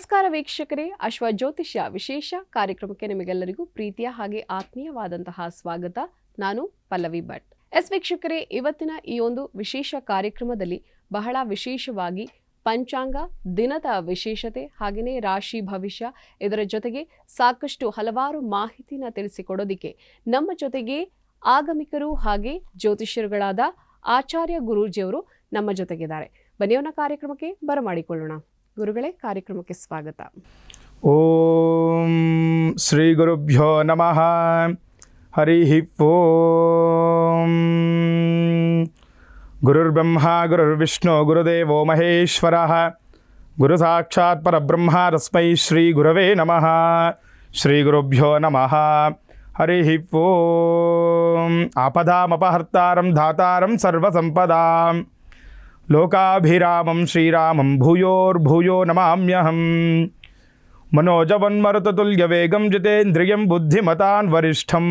ನಮಸ್ಕಾರ ವೀಕ್ಷಕರೇ, ಅಶ್ವ ಜ್ಯೋತಿಷ್ಯ ವಿಶೇಷ ಕಾರ್ಯಕ್ರಮಕ್ಕೆ ನಿಮಗೆಲ್ಲರಿಗೂ ಪ್ರೀತಿಯ ಹಾಗೆ ಆತ್ಮೀಯವಾದಂತಹ ಸ್ವಾಗತ. ನಾನು ಪಲ್ಲವಿ ಭಟ್. ವೀಕ್ಷಕರೇ, ಇವತ್ತಿನ ಈ ಒಂದು ವಿಶೇಷ ಕಾರ್ಯಕ್ರಮದಲ್ಲಿ ಬಹಳ ವಿಶೇಷವಾಗಿ ಪಂಚಾಂಗ, ದಿನದ ವಿಶೇಷತೆ ಹಾಗೆಯೇ ರಾಶಿ ಭವಿಷ್ಯ, ಇದರ ಜೊತೆಗೆ ಸಾಕಷ್ಟು ಹಲವಾರು ಮಾಹಿತಿನ ತಿಳಿಸಿಕೊಡೋದಿಕ್ಕೆ ನಮ್ಮ ಜೊತೆಗೆ ಆಗಮಿಕರು ಹಾಗೆ ಜ್ಯೋತಿಷ್ಯರುಗಳಾದ ಆಚಾರ್ಯ ಗುರೂಜಿಯವರು ನಮ್ಮ ಜೊತೆಗಿದ್ದಾರೆ. ಬನ್ನಿಯವನ ಕಾರ್ಯಕ್ರಮಕ್ಕೆ ಬರಮಾಡಿಕೊಳ್ಳೋಣ. ಗುರುಗಳೇ, ಕಾರ್ಯಕ್ರಮಕ್ಕೆ ಸ್ವಾಗತ. ಓಂ ಶ್ರೀ ಗುರುಭ್ಯೋ ನಮಃ. ಹರಿ ಓಂ. ಗುರುರ್ಬ್ರಹ್ಮ ಗುರುರ್ವಿಷ್ಣು ಗುರುದೇವೋ ಮಹೇಶ್ವರಃ. ಗುರು ಸಾಕ್ಷಾತ್ ಪರಬ್ರಹ್ಮ ತಸ್ಮೈ ಶ್ರೀ ಗುರವೇ ನಮಃ. ಶ್ರೀ ಗುರುಭ್ಯೋ ನಮಃ. ಹರಿ ಓಂ. ಆಪದಾಮಪಹರ್ತಾರಂ ಧಾತಾರಂ ಸರ್ವಸಂಪದಾಂ ಲೋಕಾಭಿರಾಮಂ ಶ್ರೀರಾಮಂ ಭೂಯೋರ್ಭೂಯೋ ನಮಾಮ್ಯಹಂ. ಮನೋಜವನ್ಮರುತತುಲ್ಯವೇಗಂ ಜಿತೇಂದ್ರಿಯಂ ಬುದ್ಧಿಮತಾನ್ ವರಿಷ್ಠಂ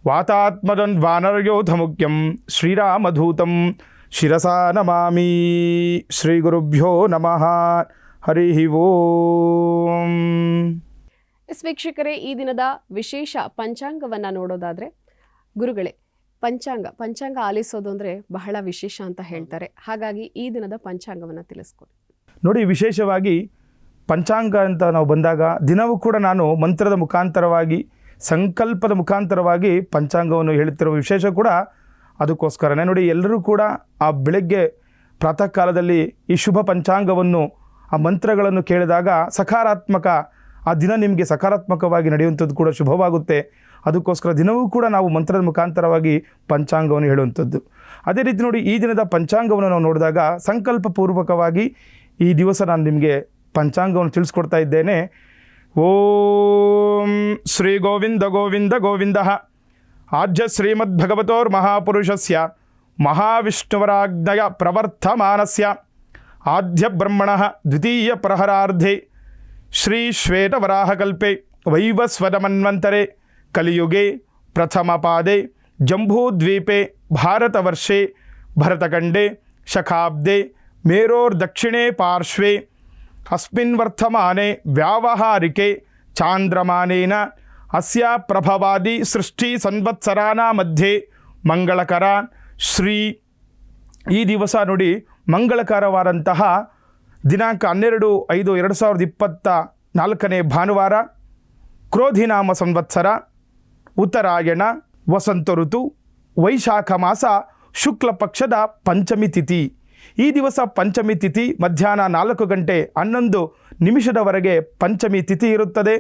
ವಾತಾತ್ಮಜನ್ ವಾನರಯೋಧಮುಖ್ಯಂ ಶ್ರೀರಾಮಧೂತಂ ಶಿರಸಾ ನಮಾಮಿ. ಶ್ರೀ ಗುರುಭ್ಯೋ ನಮಃ. ಹರಿ ಓಂ. ವೀಕ್ಷಕರೇ, ಈ ದಿನದ ವಿಶೇಷ ಪಂಚಾಂಗವನ್ನು ನೋಡೋದಾದರೆ, ಗುರುಗಳೇ, ಪಂಚಾಂಗ ಆಲಿಸೋದು ಅಂದರೆ ಬಹಳ ವಿಶೇಷ ಅಂತ ಹೇಳ್ತಾರೆ. ಹಾಗಾಗಿ ಈ ದಿನದ ಪಂಚಾಂಗವನ್ನು ತಿಳಿಸ್ಕೊಡಿ. ನೋಡಿ, ವಿಶೇಷವಾಗಿ ಪಂಚಾಂಗ ಅಂತ ನಾವು ಬಂದಾಗ ದಿನವೂ ಕೂಡ ನಾನು ಮಂತ್ರದ ಮುಖಾಂತರವಾಗಿ, ಸಂಕಲ್ಪದ ಮುಖಾಂತರವಾಗಿ ಪಂಚಾಂಗವನ್ನು ಹೇಳುತ್ತಿರುವ ವಿಶೇಷ ಕೂಡ ಅದಕ್ಕೋಸ್ಕರನೇ. ನೋಡಿ, ಎಲ್ಲರೂ ಕೂಡ ಆ ಬೆಳಗ್ಗೆ ಪ್ರಾತಃ ಕಾಲದಲ್ಲಿ ಈ ಶುಭ ಪಂಚಾಂಗವನ್ನು, ಆ ಮಂತ್ರಗಳನ್ನು ಕೇಳಿದಾಗ ಸಕಾರಾತ್ಮಕ, ಆ ದಿನ ನಿಮಗೆ ಸಕಾರಾತ್ಮಕವಾಗಿ ನಡೆಯುವಂಥದ್ದು ಕೂಡ ಶುಭವಾಗುತ್ತೆ. ಅದಕ್ಕೋಸ್ಕರ ದಿನವೂ ಕೂಡ ನಾವು ಮಂತ್ರದ ಮುಖಾಂತರವಾಗಿ ಪಂಚಾಂಗವನ್ನು ಹೇಳುವಂಥದ್ದು. ಅದೇ ರೀತಿ ನೋಡಿ, ಈ ದಿನದ ಪಂಚಾಂಗವನ್ನು ನಾವು ನೋಡಿದಾಗ ಸಂಕಲ್ಪಪೂರ್ವಕವಾಗಿ ಈ ದಿವಸ ನಾನು ನಿಮಗೆ ಪಂಚಾಂಗವನ್ನು ತಿಳಿಸ್ಕೊಡ್ತಾ ಇದ್ದೇನೆ. ಓಂ ಶ್ರೀ ಗೋವಿಂದ ಗೋವಿಂದ ಗೋವಿಂದ. ಆದ್ಯ ಶ್ರೀಮದ್ಭಗವತೋರ್ಮಹಾಪುರುಷಸ್ಯ ಮಹಾವಿಷ್ಣುವರಾಜ್ಞಯ ಪ್ರವರ್ತಮಾನಸ್ಯ ಆದ್ಯ ಬ್ರಹ್ಮಣಃ ದ್ವಿತೀಯ ಪ್ರಹರಾರ್ಧೆ ಶ್ರೀ ಶ್ವೇತವರಾಹಕಲ್ಪೆ ವೈವಸ್ವತಮನ್ವಂತರೆ ಕಲಿಯುಗೆ ಪ್ರಥಮ ಪಾದೆ ಜಂಬೂದ್ವೀಪೆ ಭಾರತವರ್ಷೆ ಭರತಖಂಡೆ ಶಖಾಬ್ದೆ ಮೇರೋರ್ದಕ್ಷಿಣೆ ಪಾರ್ಶ್ವೆ ಅಸ್ಮಿನ್ ವರ್ತಮಾನೆ ವ್ಯಾವಹಾರಿಕೆ ಚಾಂದ್ರಮಾನೇನ ಅಸ್ಯ ಪ್ರಭವಾದಿ ಸೃಷ್ಟಿ ಸಂವತ್ಸರಾನ ಮಧ್ಯೆ ಮಂಗಳಕರ ಶ್ರೀ. ಈ ದಿವಸ ನೋಡಿ, ಮಂಗಳಕರವಾದಂತಹ ದಿನಾಂಕ 12/5/2024 ಭಾನುವಾರ, ಕ್ರೋಧಿನಾಮ ಸಂವತ್ಸರ, ಉತ್ತರಾಯಣ, ವಸಂತ ಋತು, ವೈಶಾಖ ಮಾಸ, ಶುಕ್ಲ ಪಕ್ಷದ ಪಂಚಮಿ ತಿಥಿ. ಈ ದಿವಸ ಪಂಚಮಿ ತಿಥಿ ಮಧ್ಯಾಹ್ನ 4:11 ಪಂಚಮಿ ತಿಥಿ ಇರುತ್ತದೆ.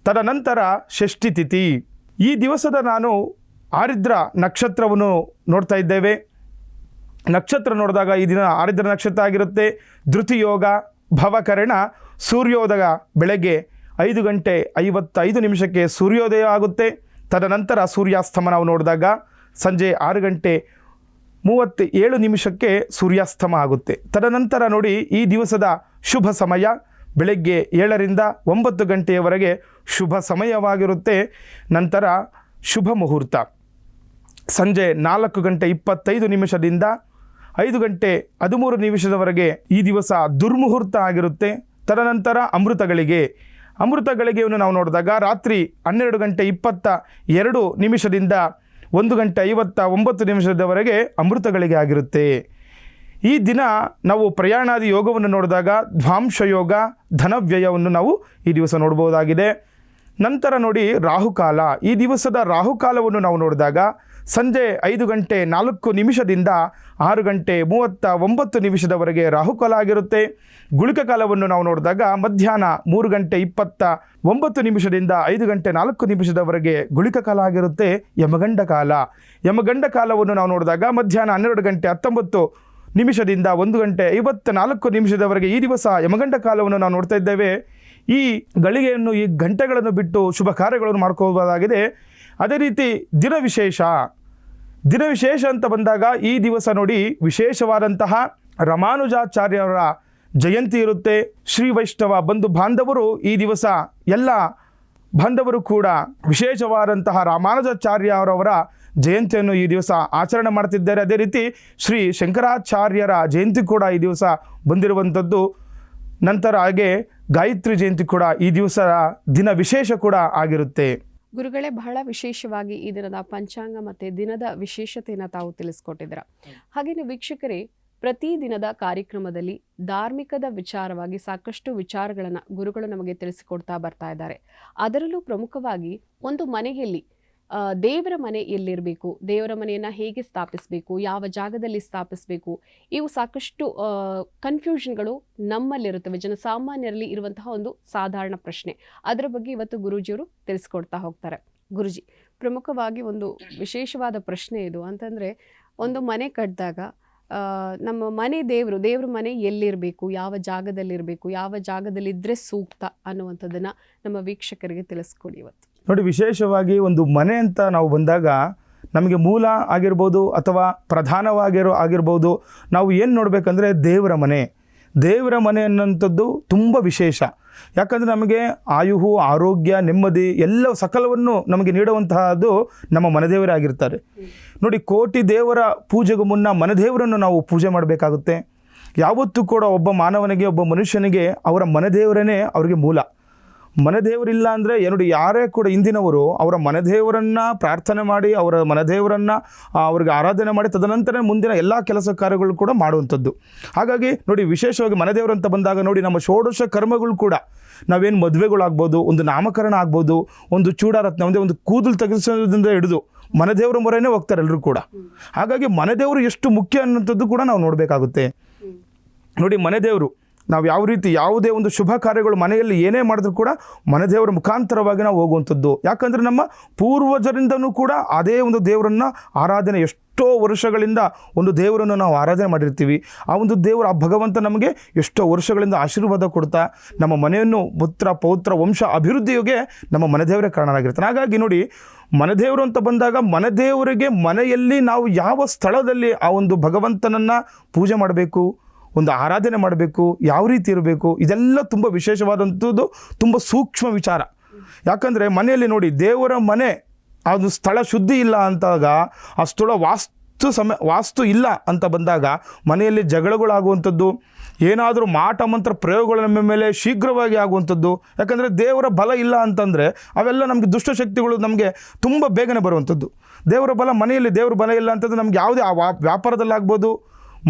ತದನಂತರ ಷಷ್ಠಿ ತಿಥಿ. ಈ ದಿವಸದ ನಾನು ಆರಿದ್ರ ನಕ್ಷತ್ರವನ್ನು ನೋಡ್ತಾ ಇದ್ದೇವೆ. ನಕ್ಷತ್ರ ನೋಡಿದಾಗ ಈ ದಿನ ಆರಿದ್ರ ನಕ್ಷತ್ರ ಆಗಿರುತ್ತೆ. ಧೃತಿಯೋಗ, ಭವಕರಣ, ಸೂರ್ಯೋದಯ ಬೆಳಗ್ಗೆ 5:55 ಸೂರ್ಯೋದಯ ಆಗುತ್ತೆ. ತದನಂತರ ಸೂರ್ಯಾಸ್ತಮ ನಾವು ನೋಡಿದಾಗ ಸಂಜೆ 6:37 ಸೂರ್ಯಾಸ್ತಮ ಆಗುತ್ತೆ. ತದನಂತರ ನೋಡಿ, ಈ ದಿವಸದ ಶುಭ ಸಮಯ ಬೆಳಗ್ಗೆ 7ರಿಂದ 9 ಶುಭ ಸಮಯವಾಗಿರುತ್ತೆ. ನಂತರ ಶುಭ ಮುಹೂರ್ತ ಸಂಜೆ 4:25 5:13 ಈ ದಿವಸ ದುರ್ಮುಹೂರ್ತ ಆಗಿರುತ್ತೆ. ತದನಂತರ ಅಮೃತಗಳಿಗೆ ನಾವು ನೋಡಿದಾಗ ರಾತ್ರಿ 12:22 1:59 ಅಮೃತಗಳಿಗೆ ಆಗಿರುತ್ತೆ. ಈ ದಿನ ನಾವು ಪ್ರಯಾಣಾದಿ ಯೋಗವನ್ನು ನೋಡಿದಾಗ ಧ್ವಾಂಶ ಯೋಗ, ಧನವ್ಯಯವನ್ನು ನಾವು ಈ ದಿವಸ ನೋಡ್ಬೋದಾಗಿದೆ. ನಂತರ ನೋಡಿ, ರಾಹುಕಾಲ. ಈ ದಿವಸದ ರಾಹುಕಾಲವನ್ನು ನಾವು ನೋಡಿದಾಗ ಸಂಜೆ 5:04 6:39 ರಾಹುಕಾಲ ಆಗಿರುತ್ತೆ. ಗುಳಿಕ ಕಾಲವನ್ನು ನಾವು ನೋಡಿದಾಗ ಮಧ್ಯಾಹ್ನ 3:29 5:04 ಗುಳಿಕ ಕಾಲ ಆಗಿರುತ್ತೆ. ಯಮಗಂಡ ಕಾಲವನ್ನು ನಾವು ನೋಡಿದಾಗ ಮಧ್ಯಾಹ್ನ 12:19 1:54 ಈ ದಿವಸ ಯಮಗಂಡ ಕಾಲವನ್ನು ನಾವು ನೋಡ್ತಾ ಇದ್ದೇವೆ. ಈ ಗಳಿಗೆಯನ್ನು, ಈ ಗಂಟೆಗಳನ್ನು ಬಿಟ್ಟು ಶುಭ ಕಾರ್ಯಗಳನ್ನು ಮಾಡ್ಕೋಬಹುದಾಗಿದೆ. ಅದೇ ರೀತಿ ದಿನ ವಿಶೇಷ ಅಂತ ಬಂದಾಗ ಈ ದಿವಸ ನೋಡಿ, ವಿಶೇಷವಾದಂತಹ ರಾಮಾನುಜಾಚಾರ್ಯರ ಜಯಂತಿ ಇರುತ್ತೆ. ಶ್ರೀ ವೈಷ್ಣವ ಬಂಧು ಬಾಂಧವರು ಈ ದಿವಸ ಎಲ್ಲ ಬಾಂಧವರು ಕೂಡ ವಿಶೇಷವಾದಂತಹ ರಾಮಾನುಜಾಚಾರ್ಯರವರ ಜಯಂತಿಯನ್ನು ಈ ದಿವಸ ಆಚರಣೆ ಮಾಡ್ತಿದ್ದಾರೆ. ಅದೇ ರೀತಿ ಶ್ರೀ ಶಂಕರಾಚಾರ್ಯರ ಜಯಂತಿ ಕೂಡ ಈ ದಿವಸ ಬಂದಿರುವಂಥದ್ದು. ನಂತರ ಹಾಗೆ ಗಾಯತ್ರಿ ಜಯಂತಿ ಕೂಡ ಈ ದಿವಸ ದಿನ ವಿಶೇಷ ಕೂಡ ಆಗಿರುತ್ತೆ. ಗುರುಗಳೇ, ಬಹಳ ವಿಶೇಷವಾಗಿ ಈ ದಿನದ ಪಂಚಾಂಗ ಮತ್ತು ದಿನದ ವಿಶೇಷತೆಯನ್ನು ತಾವು ತಿಳಿಸ್ಕೊಟ್ಟಿದ್ದೀರ. ಹಾಗೆಯೇ ವೀಕ್ಷಕರೇ, ಪ್ರತಿ ದಿನದ ಕಾರ್ಯಕ್ರಮದಲ್ಲಿ ಧಾರ್ಮಿಕದ ವಿಚಾರವಾಗಿ ಸಾಕಷ್ಟು ವಿಚಾರಗಳನ್ನು ಗುರುಗಳು ನಮಗೆ ತಿಳಿಸಿಕೊಡ್ತಾ ಬರ್ತಾ ಇದ್ದಾರೆ. ಅದರಲ್ಲೂ ಪ್ರಮುಖವಾಗಿ ಒಂದು ಮನೆಯಲ್ಲಿ ದೇವರ ಮನೆ ಎಲ್ಲಿರಬೇಕು, ದೇವರ ಮನೆಯನ್ನು ಹೇಗೆ ಸ್ಥಾಪಿಸಬೇಕು, ಯಾವ ಜಾಗದಲ್ಲಿ ಸ್ಥಾಪಿಸಬೇಕು, ಇವು ಸಾಕಷ್ಟು ಕನ್ಫ್ಯೂಷನ್ಗಳು ನಮ್ಮಲ್ಲಿರುತ್ತವೆ, ಜನಸಾಮಾನ್ಯರಲ್ಲಿ ಇರುವಂತಹ ಒಂದು ಸಾಧಾರಣ ಪ್ರಶ್ನೆ. ಅದರ ಬಗ್ಗೆ ಇವತ್ತು ಗುರೂಜಿಯವರು ತಿಳಿಸ್ಕೊಡ್ತಾ ಹೋಗ್ತಾರೆ. ಗುರುಜಿ, ಪ್ರಮುಖವಾಗಿ ಒಂದು ವಿಶೇಷವಾದ ಪ್ರಶ್ನೆ ಇದು ಅಂತಂದರೆ, ಒಂದು ಮನೆ ಕಟ್ಟಿದಾಗ ನಮ್ಮ ಮನೆ ದೇವ್ರ ಮನೆ ಎಲ್ಲಿರಬೇಕು, ಯಾವ ಜಾಗದಲ್ಲಿರಬೇಕು, ಯಾವ ಜಾಗದಲ್ಲಿದ್ದರೆ ಸೂಕ್ತ ಅನ್ನುವಂಥದ್ದನ್ನು ನಮ್ಮ ವೀಕ್ಷಕರಿಗೆ ತಿಳಿಸ್ಕೊಡಿ ಇವತ್ತು. ನೋಡಿ, ವಿಶೇಷವಾಗಿ ಒಂದು ಮನೆ ಅಂತ ನಾವು ಬಂದಾಗ ನಮಗೆ ಮೂಲ ಆಗಿರ್ಬೋದು ಅಥವಾ ಆಗಿರ್ಬೋದು, ನಾವು ಏನು ನೋಡಬೇಕಂದ್ರೆ ದೇವರ ಮನೆ ಅನ್ನೋಂಥದ್ದು ತುಂಬ ವಿಶೇಷ. ಯಾಕಂದರೆ ನಮಗೆ ಆಯುಹು, ಆರೋಗ್ಯ, ನೆಮ್ಮದಿ ಎಲ್ಲ ಸಕಲವನ್ನು ನಮಗೆ ನೀಡುವಂತಹದ್ದು ನಮ್ಮ ಮನೆದೇವರೇ ಆಗಿರ್ತಾರೆ. ನೋಡಿ, ಕೋಟಿ ದೇವರ ಪೂಜೆಗೂ ಮುನ್ನ ಮನೆದೇವರನ್ನು ನಾವು ಪೂಜೆ ಮಾಡಬೇಕಾಗುತ್ತೆ. ಯಾವತ್ತೂ ಕೂಡ ಒಬ್ಬ ಮಾನವನಿಗೆ, ಒಬ್ಬ ಮನುಷ್ಯನಿಗೆ ಅವರ ಮನೆದೇವರೇ ಅವರಿಗೆ ಮೂಲ. ಮನೆದೇವರಿಲ್ಲ ಅಂದರೆ ನೋಡಿ, ಯಾರೇ ಕೂಡ ಇಂದಿನವರು ಅವರ ಮನೆದೇವರನ್ನು ಪ್ರಾರ್ಥನೆ ಮಾಡಿ, ಅವರ ಮನೆದೇವರನ್ನು ಅವ್ರಿಗೆ ಆರಾಧನೆ ಮಾಡಿ, ತದನಂತರ ಮುಂದಿನ ಎಲ್ಲ ಕೆಲಸ ಕಾರ್ಯಗಳು ಕೂಡ ಮಾಡುವಂಥದ್ದು. ಹಾಗಾಗಿ ನೋಡಿ, ವಿಶೇಷವಾಗಿ ಮನೆದೇವರು ಅಂತ ಬಂದಾಗ ನೋಡಿ, ನಮ್ಮ ಷೋಡಶ ಕರ್ಮಗಳು ಕೂಡ ನಾವೇನು ಮದುವೆಗಳಾಗ್ಬೋದು, ಒಂದು ನಾಮಕರಣ ಆಗ್ಬೋದು, ಒಂದು ಚೂಡಾರತ್ನ ಒಂದು ಕೂದಲು ತೆಗೆಸೋದ್ರಿಂದ ಹಿಡಿದು ಮನೆದೇವರ ಮೊರೆನೇ ಹೋಗ್ತಾರೆ ಎಲ್ಲರೂ ಕೂಡ. ಹಾಗಾಗಿ ಮನೆದೇವರು ಎಷ್ಟು ಮುಖ್ಯ ಅನ್ನೋಂಥದ್ದು ಕೂಡ ನಾವು ನೋಡಬೇಕಾಗುತ್ತೆ. ನೋಡಿ, ಮನೆದೇವರು ನಾವು ಯಾವ ರೀತಿ ಯಾವುದೇ ಒಂದು ಶುಭ ಕಾರ್ಯಗಳು ಮನೆಯಲ್ಲಿ ಏನೇ ಮಾಡಿದ್ರೂ ಕೂಡ ಮನೆದೇವರ ಮುಖಾಂತರವಾಗಿ ನಾವು ಹೋಗುವಂಥದ್ದು. ಯಾಕಂದರೆ ನಮ್ಮ ಪೂರ್ವಜರಿಂದನೂ ಕೂಡ ಅದೇ ಒಂದು ದೇವರನ್ನು ಆರಾಧನೆ, ಎಷ್ಟೋ ವರ್ಷಗಳಿಂದ ಒಂದು ದೇವರನ್ನು ನಾವು ಆರಾಧನೆ ಮಾಡಿರ್ತೀವಿ. ಆ ಒಂದು ದೇವರು, ಆ ಭಗವಂತ ನಮಗೆ ಎಷ್ಟೋ ವರ್ಷಗಳಿಂದ ಆಶೀರ್ವಾದ ಕೊಡ್ತಾ ನಮ್ಮ ಮನೆಯನ್ನು ಪುತ್ರ ಪೌತ್ರ ವಂಶ ಅಭಿವೃದ್ಧಿಗೆ ನಮ್ಮ ಮನೆದೇವರೇ ಕಾರಣರಾಗಿರ್ತಾನೆ. ಹಾಗಾಗಿ ನೋಡಿ, ಮನೆದೇವರು ಅಂತ ಬಂದಾಗ ಮನೆದೇವರಿಗೆ ಮನೆಯಲ್ಲಿ ನಾವು ಯಾವ ಸ್ಥಳದಲ್ಲಿ ಆ ಒಂದು ಭಗವಂತನನ್ನು ಪೂಜೆ ಮಾಡಬೇಕು, ಒಂದು ಆರಾಧನೆ ಮಾಡಬೇಕು, ಯಾವ ರೀತಿ ಇರಬೇಕು, ಇದೆಲ್ಲ ತುಂಬ ವಿಶೇಷವಾದಂಥದ್ದು, ತುಂಬ ಸೂಕ್ಷ್ಮ ವಿಚಾರ. ಯಾಕಂದರೆ ಮನೆಯಲ್ಲಿ ನೋಡಿ, ದೇವರ ಮನೆ ಅದು ಸ್ಥಳ ಶುದ್ಧಿ ಇಲ್ಲ ಅಂತಾಗ, ಆ ಸ್ಥಳ ವಾಸ್ತು ಇಲ್ಲ ಅಂತ ಬಂದಾಗ ಮನೆಯಲ್ಲಿ ಜಗಳಗಳಾಗುವಂಥದ್ದು, ಏನಾದರೂ ಮಾಟ ಮಂತ್ರ ಪ್ರಯೋಗಗಳು ನಮ್ಮ ಮೇಲೆ ಶೀಘ್ರವಾಗಿ ಆಗುವಂಥದ್ದು. ಯಾಕಂದರೆ ದೇವರ ಬಲ ಇಲ್ಲ ಅಂತಂದರೆ ಅವೆಲ್ಲ ನಮಗೆ ದುಷ್ಟಶಕ್ತಿಗಳು ನಮಗೆ ತುಂಬ ಬೇಗನೆ ಬರುವಂಥದ್ದು. ದೇವರ ಬಲ, ಮನೆಯಲ್ಲಿ ದೇವರ ಬಲ ಇಲ್ಲ ಅಂತಂದರೆ ನಮ್ಗೆ ಯಾವುದೇ ವ್ಯಾಪಾರದಲ್ಲಾಗ್ಬೋದು,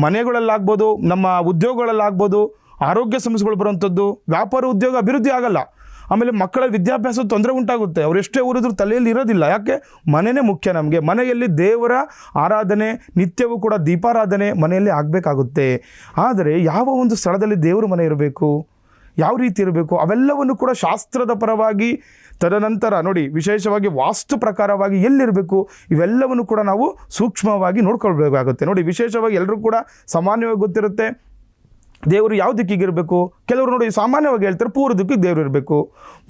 ಮನೆಗಳಲ್ಲಾಗ್ಬೋದು, ನಮ್ಮ ಉದ್ಯೋಗಗಳಲ್ಲಾಗ್ಬೋದು, ಆರೋಗ್ಯ ಸಮಸ್ಯೆಗಳು ಬರುವಂಥದ್ದು, ವ್ಯಾಪಾರ ಉದ್ಯೋಗ ಅಭಿವೃದ್ಧಿ ಆಗಲ್ಲ. ಆಮೇಲೆ ಮಕ್ಕಳ ವಿದ್ಯಾಭ್ಯಾಸ ತೊಂದರೆ ಉಂಟಾಗುತ್ತೆ, ಅವ್ರು ಎಷ್ಟೇ ಓದಿದ್ರು ತಲೆಯಲ್ಲಿ ಇರೋದಿಲ್ಲ. ಯಾಕೆ? ಮನೆಯೇ ಮುಖ್ಯ ನಮಗೆ. ಮನೆಯಲ್ಲಿ ದೇವರ ಆರಾಧನೆ ನಿತ್ಯವೂ ಕೂಡ ದೀಪಾರಾಧನೆ ಮನೆಯಲ್ಲಿ ಆಗಬೇಕಾಗುತ್ತೆ. ಆದರೆ ಯಾವ ಒಂದು ಸ್ಥಳದಲ್ಲಿ ದೇವರ ಮನೆ ಇರಬೇಕು, ಯಾವ ರೀತಿ ಇರಬೇಕು, ಅವೆಲ್ಲವನ್ನು ಕೂಡ ಶಾಸ್ತ್ರದ ಪರವಾಗಿ, ತದನಂತರ ನೋಡಿ ವಿಶೇಷವಾಗಿ ವಾಸ್ತು ಪ್ರಕಾರವಾಗಿ ಎಲ್ಲಿರಬೇಕು, ಇವೆಲ್ಲವನ್ನು ಕೂಡ ನಾವು ಸೂಕ್ಷ್ಮವಾಗಿ ನೋಡ್ಕೊಳ್ಬೇಕಾಗುತ್ತೆ. ನೋಡಿ, ವಿಶೇಷವಾಗಿ ಎಲ್ಲರೂ ಕೂಡ ಸಾಮಾನ್ಯವಾಗಿ ಗೊತ್ತಿರುತ್ತೆ ದೇವರು ಯಾವ ದಿಕ್ಕಿಗಿರಬೇಕು. ಕೆಲವರು ನೋಡಿ ಸಾಮಾನ್ಯವಾಗಿ ಹೇಳ್ತಾರೆ ಪೂರ್ವ ದಿಕ್ಕಿಗೆ ದೇವರು ಇರಬೇಕು,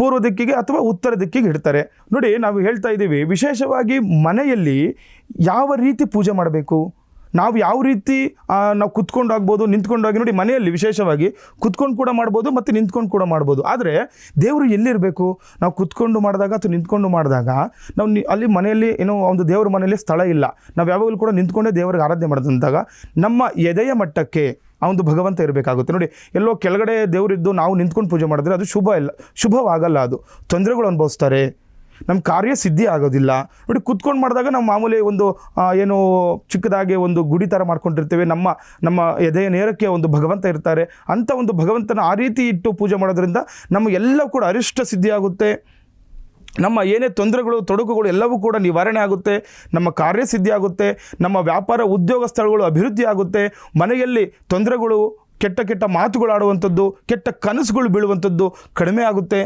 ಪೂರ್ವ ದಿಕ್ಕಿಗೆ ಅಥವಾ ಉತ್ತರ ದಿಕ್ಕಿಗೆ ಇಡ್ತಾರೆ. ನೋಡಿ, ನಾವು ಹೇಳ್ತಾ ಇದ್ದೀವಿ ವಿಶೇಷವಾಗಿ ಮನೆಯಲ್ಲಿ ಯಾವ ರೀತಿ ಪೂಜೆ ಮಾಡಬೇಕು, ನಾವು ಯಾವ ರೀತಿ ನಾವು ಕುತ್ಕೊಂಡಾಗ್ಬೋದು, ನಿಂತ್ಕೊಂಡಾಗಿ. ನೋಡಿ, ಮನೆಯಲ್ಲಿ ವಿಶೇಷವಾಗಿ ಕುತ್ಕೊಂಡು ಕೂಡ ಮಾಡ್ಬೋದು ಮತ್ತು ನಿಂತ್ಕೊಂಡು ಕೂಡ ಮಾಡ್ಬೋದು. ಆದರೆ ದೇವರು ಎಲ್ಲಿರಬೇಕು, ನಾವು ಕುತ್ಕೊಂಡು ಮಾಡಿದಾಗ ಅಥವಾ ನಿಂತ್ಕೊಂಡು ಮಾಡಿದಾಗ ನಾವು ಅಲ್ಲಿ ಮನೆಯಲ್ಲಿ ಏನೋ ಒಂದು ದೇವ್ರ ಮನೆಯಲ್ಲಿ ಸ್ಥಳ ಇಲ್ಲ, ನಾವು ಯಾವಾಗಲೂ ಕೂಡ ನಿಂತ್ಕೊಂಡೇ ದೇವರಿಗೆ ಆರಾಧನೆ ಮಾಡೋದಂತಾಗ ನಮ್ಮ ಎದೆಯ ಮಟ್ಟಕ್ಕೆ ಆ ಒಂದು ಭಗವಂತ ಇರಬೇಕಾಗುತ್ತೆ. ನೋಡಿ, ಎಲ್ಲೋ ಕೆಳಗಡೆ ದೇವರಿದ್ದು ನಾವು ನಿಂತ್ಕೊಂಡು ಪೂಜೆ ಮಾಡಿದ್ರೆ ಅದು ಶುಭವಾಗಲ್ಲ, ಅದು ತೊಂದರೆಗಳು ಅನುಭವಿಸ್ತಾರೆ, ನಮ್ಮ ಕಾರ್ಯ ಸಿದ್ಧಿ ಆಗೋದಿಲ್ಲ. ನೋಡಿ, ಕುತ್ಕೊಂಡು ಮಾಡಿದಾಗ ನಾವು ಮಾಮೂಲಿ ಒಂದು ಏನು ಚಿಕ್ಕದಾಗಿ ಒಂದು ಗುಡಿ ಥರ ಮಾಡ್ಕೊಂಡಿರ್ತೇವೆ, ನಮ್ಮ ಎದೆಯ ನೇರಕ್ಕೆ ಒಂದು ಭಗವಂತ ಇರ್ತಾರೆ. ಅಂಥ ಒಂದು ಭಗವಂತನ ಆ ರೀತಿ ಇಟ್ಟು ಪೂಜೆ ಮಾಡೋದ್ರಿಂದ ನಮಗೆಲ್ಲ ಕೂಡ ಅರಿಷ್ಟ ಸಿದ್ಧಿ ಆಗುತ್ತೆ. ನಮ್ಮ ಏನೇ ತೊಂದರೆಗಳು ತೊಡಕುಗಳು ಎಲ್ಲವೂ ಕೂಡ ನಿವಾರಣೆ ಆಗುತ್ತೆ, ನಮ್ಮ ಕಾರ್ಯಸಿದ್ಧಿ ಆಗುತ್ತೆ, ನಮ್ಮ ವ್ಯಾಪಾರ ಉದ್ಯೋಗ ಸ್ಥಳಗಳು ಅಭಿವೃದ್ಧಿ ಆಗುತ್ತೆ. ಮನೆಯಲ್ಲಿ ತೊಂದರೆಗಳು, ಕೆಟ್ಟ ಮಾತುಗಳಾಡುವಂಥದ್ದು, ಕೆಟ್ಟ ಕನಸುಗಳು ಬೀಳುವಂಥದ್ದು ಕಡಿಮೆ ಆಗುತ್ತೆ.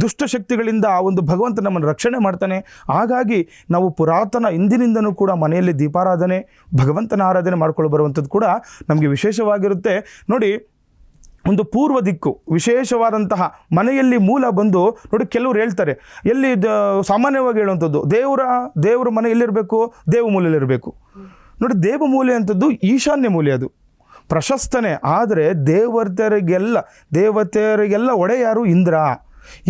ದುಷ್ಟಶಕ್ತಿಗಳಿಂದ ಆ ಒಂದು ಭಗವಂತ ನಮ್ಮನ್ನು ರಕ್ಷಣೆ ಮಾಡ್ತಾನೆ. ಹಾಗಾಗಿ ನಾವು ಪುರಾತನ ಇಂದಿನಿಂದನೂ ಕೂಡ ಮನೆಯಲ್ಲಿ ದೀಪಾರಾಧನೆ, ಭಗವಂತನ ಆರಾಧನೆ ಮಾಡ್ಕೊಂಡು ಬರುವಂಥದ್ದು ಕೂಡ ನಮಗೆ ವಿಶೇಷವಾಗಿರುತ್ತೆ. ನೋಡಿ, ಒಂದು ಪೂರ್ವ ದಿಕ್ಕು ವಿಶೇಷವಾದಂತಹ ಮನೆಯಲ್ಲಿ ಮೂಲ ಬಂದು ನೋಡಿ, ಕೆಲವರು ಹೇಳ್ತಾರೆ ಎಲ್ಲಿ ಸಾಮಾನ್ಯವಾಗಿ ಹೇಳುವಂಥದ್ದು ದೇವರ ಮನೆ ಎಲ್ಲಿರಬೇಕು, ದೇವಮೂಲೆಯಲ್ಲಿರಬೇಕು. ನೋಡಿ, ದೇವಮೂಲೆ ಅಂಥದ್ದು ಈಶಾನ್ಯ ಮೂಲೆ, ಅದು ಪ್ರಶಸ್ತನೇ. ಆದರೆ ದೇವತೆಯರಿಗೆಲ್ಲ ಒಡೆಯಾರು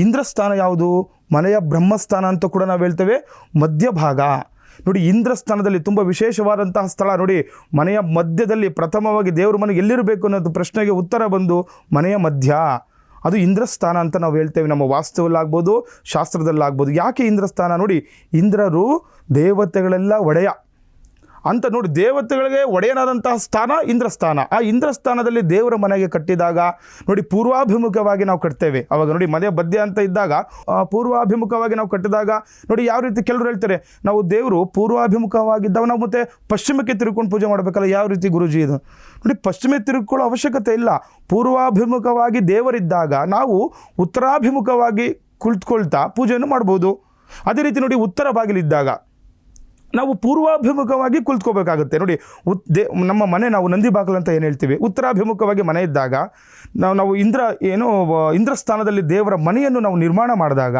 ಇಂದ್ರ ಸ್ಥಾನ ಯಾವುದು? ಮನೆಯ ಬ್ರಹ್ಮಸ್ಥಾನ ಅಂತ ಕೂಡ ನಾವು ಹೇಳ್ತೇವೆ, ಮಧ್ಯಭಾಗ. ನೋಡಿ, ಇಂದ್ರ ಸ್ಥಾನದಲ್ಲಿ ತುಂಬ ವಿಶೇಷವಾದಂತಹ ಸ್ಥಳ. ನೋಡಿ, ಮನೆಯ ಮಧ್ಯದಲ್ಲಿ ಪ್ರಥಮವಾಗಿ ದೇವ್ರ ಮನೆಗೆ ಎಲ್ಲಿರಬೇಕು ಅನ್ನೋದು ಪ್ರಶ್ನೆಗೆ ಉತ್ತರ ಬಂದು ಮನೆಯ ಮಧ್ಯ. ಅದು ಇಂದ್ರಸ್ಥಾನ ಅಂತ ನಾವು ಹೇಳ್ತೇವೆ. ನಮ್ಮ ವಾಸ್ತುವಲ್ಲಾಗ್ಬೋದು, ಶಾಸ್ತ್ರದಲ್ಲಾಗ್ಬೋದು. ಯಾಕೆ ಇಂದ್ರಸ್ಥಾನ? ನೋಡಿ, ಇಂದ್ರರು ದೇವತೆಗಳೆಲ್ಲ ಒಡೆಯ ಅಂತ. ನೋಡಿ, ದೇವತೆಗಳಿಗೆ ಒಡೆಯನಾದಂತಹ ಸ್ಥಾನ ಇಂದ್ರಸ್ಥಾನ. ಆ ಇಂದ್ರಸ್ಥಾನದಲ್ಲಿ ದೇವರ ಮನೆಗೆ ಕಟ್ಟಿದಾಗ ನೋಡಿ, ಪೂರ್ವಾಭಿಮುಖವಾಗಿ ನಾವು ಕಟ್ತೇವೆ. ಅವಾಗ ನೋಡಿ, ಮನೆ ಮಧ್ಯ ಅಂತ ಇದ್ದಾಗ ಪೂರ್ವಾಭಿಮುಖವಾಗಿ ನಾವು ಕಟ್ಟಿದಾಗ ನೋಡಿ ಯಾವ ರೀತಿ ಕೆಲವರು ಹೇಳ್ತಾರೆ, ನಾವು ದೇವರು ಪೂರ್ವಾಭಿಮುಖವಾಗಿದ್ದಾಗ ನಾವು ಮತ್ತೆ ಪಶ್ಚಿಮಕ್ಕೆ ತಿರುಗ್ಕೊಂಡು ಪೂಜೆ ಮಾಡಬೇಕಲ್ಲ. ಯಾವ ರೀತಿ ಗುರುಜಿ ಇದು? ನೋಡಿ, ಪಶ್ಚಿಮಕ್ಕೆ ತಿರುಗ್ಕೊಳ್ಳೋ ಅವಶ್ಯಕತೆ ಇಲ್ಲ. ಪೂರ್ವಾಭಿಮುಖವಾಗಿ ದೇವರಿದ್ದಾಗ ನಾವು ಉತ್ತರಾಭಿಮುಖವಾಗಿ ಕುಳಿತುಕೊಳ್ತಾ ಪೂಜೆಯನ್ನು ಮಾಡ್ಬೋದು. ಅದೇ ರೀತಿ ನೋಡಿ, ಉತ್ತರ ಬಾಗಿಲಿದ್ದಾಗ ನಾವು ಪೂರ್ವಾಭಿಮುಖವಾಗಿ ಕುಳಿತುಕೋಬೇಕಾಗುತ್ತೆ. ನೋಡಿ, ನಮ್ಮ ಮನೆ ನಾವು ನಂದಿ ಬಾಗಿಲು ಅಂತ ಏನು ಹೇಳ್ತೀವಿ, ಉತ್ತರಾಭಿಮುಖವಾಗಿ ಮನೆ ಇದ್ದಾಗ ನಾವು ಇಂದ್ರಸ್ಥಾನದಲ್ಲಿ ದೇವರ ಮನೆಯನ್ನು ನಾವು ನಿರ್ಮಾಣ ಮಾಡಿದಾಗ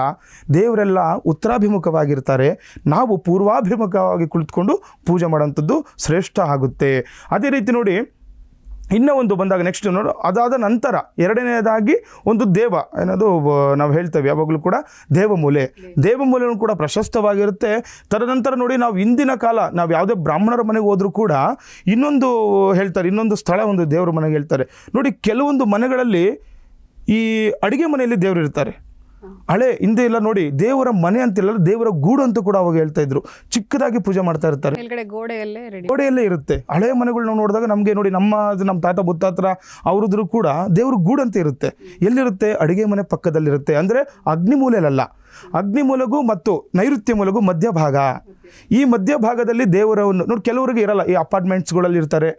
ದೇವರೆಲ್ಲ ಉತ್ತರಾಭಿಮುಖವಾಗಿರ್ತಾರೆ. ನಾವು ಪೂರ್ವಾಭಿಮುಖವಾಗಿ ಕುಳಿತುಕೊಂಡು ಪೂಜೆ ಮಾಡೋಂಥದ್ದು ಶ್ರೇಷ್ಠ ಆಗುತ್ತೆ. ಅದೇ ರೀತಿ ನೋಡಿ, ಇನ್ನೂ ಒಂದು ಬಂದಾಗ ನೆಕ್ಸ್ಟ್ ನೋಡು, ಅದಾದ ನಂತರ ಎರಡನೇದಾಗಿ ಒಂದು ದೇವ ಏನದು ನಾವು ಹೇಳ್ತೇವೆ ಯಾವಾಗಲೂ ಕೂಡ ದೇವಮೂಲೆಯೂ ಕೂಡ ಪ್ರಶಸ್ತವಾಗಿರುತ್ತೆ. ತದನಂತರ ನೋಡಿ, ನಾವು ಇಂದಿನ ಕಾಲ ನಾವು ಯಾವುದೇ ಬ್ರಾಹ್ಮಣರ ಮನೆಗೆ ಹೋದರೂ ಕೂಡ ಇನ್ನೊಂದು ಹೇಳ್ತಾರೆ, ಇನ್ನೊಂದು ಸ್ಥಳ ಒಂದು ದೇವರ ಮನೆಗೆ ಹೇಳ್ತಾರೆ. ನೋಡಿ, ಕೆಲವೊಂದು ಮನೆಗಳಲ್ಲಿ ಈ ಅಡುಗೆ ಮನೆಯಲ್ಲಿ ದೇವರು ಇರ್ತಾರೆ. ಹಳೆ ಹಿಂದೆ ಇಲ್ಲ ನೋಡಿ, ದೇವರ ಮನೆ ಅಂತಿಲ್ಲ, ದೇವರ ಗೂಡು ಅಂತ ಕೂಡ ಅವಾಗ ಹೇಳ್ತಾ ಇದ್ರು. ಚಿಕ್ಕದಾಗಿ ಪೂಜೆ ಮಾಡ್ತಾ ಇರ್ತಾರೆ, ಗೋಡೆಯಲ್ಲೇ ಇರುತ್ತೆ. ಹಳೆ ಮನೆಗಳು ನಾವು ನೋಡಿದಾಗ ನಮಗೆ ನೋಡಿ, ನಮ್ಮ ತಾತ ಮುತ್ತಾತ್ರ ಅವ್ರದ್ರು ಕೂಡ ದೇವ್ರ ಗೂಡು ಅಂತ ಇರುತ್ತೆ. ಎಲ್ಲಿರುತ್ತೆ? ಅಡುಗೆ ಮನೆ ಪಕ್ಕದಲ್ಲಿರುತ್ತೆ. ಅಂದರೆ ಅಗ್ನಿಮೂಲೆಯಲ್ಲ, ಅಗ್ನಿಮೂಲೆಗೂ ಮತ್ತು ನೈಋತ್ಯ ಮೂಲೆಗೂ ಮಧ್ಯಭಾಗ. ಈ ಮಧ್ಯಭಾಗದಲ್ಲಿ ದೇವರವನ್ನು ನೋಡಿ, ಕೆಲವರಿಗೆ ಇರಲ್ಲ, ಈ ಅಪಾರ್ಟ್ಮೆಂಟ್ಸ್ಗಳಲ್ಲಿ ಇರ್ತಾರೆ,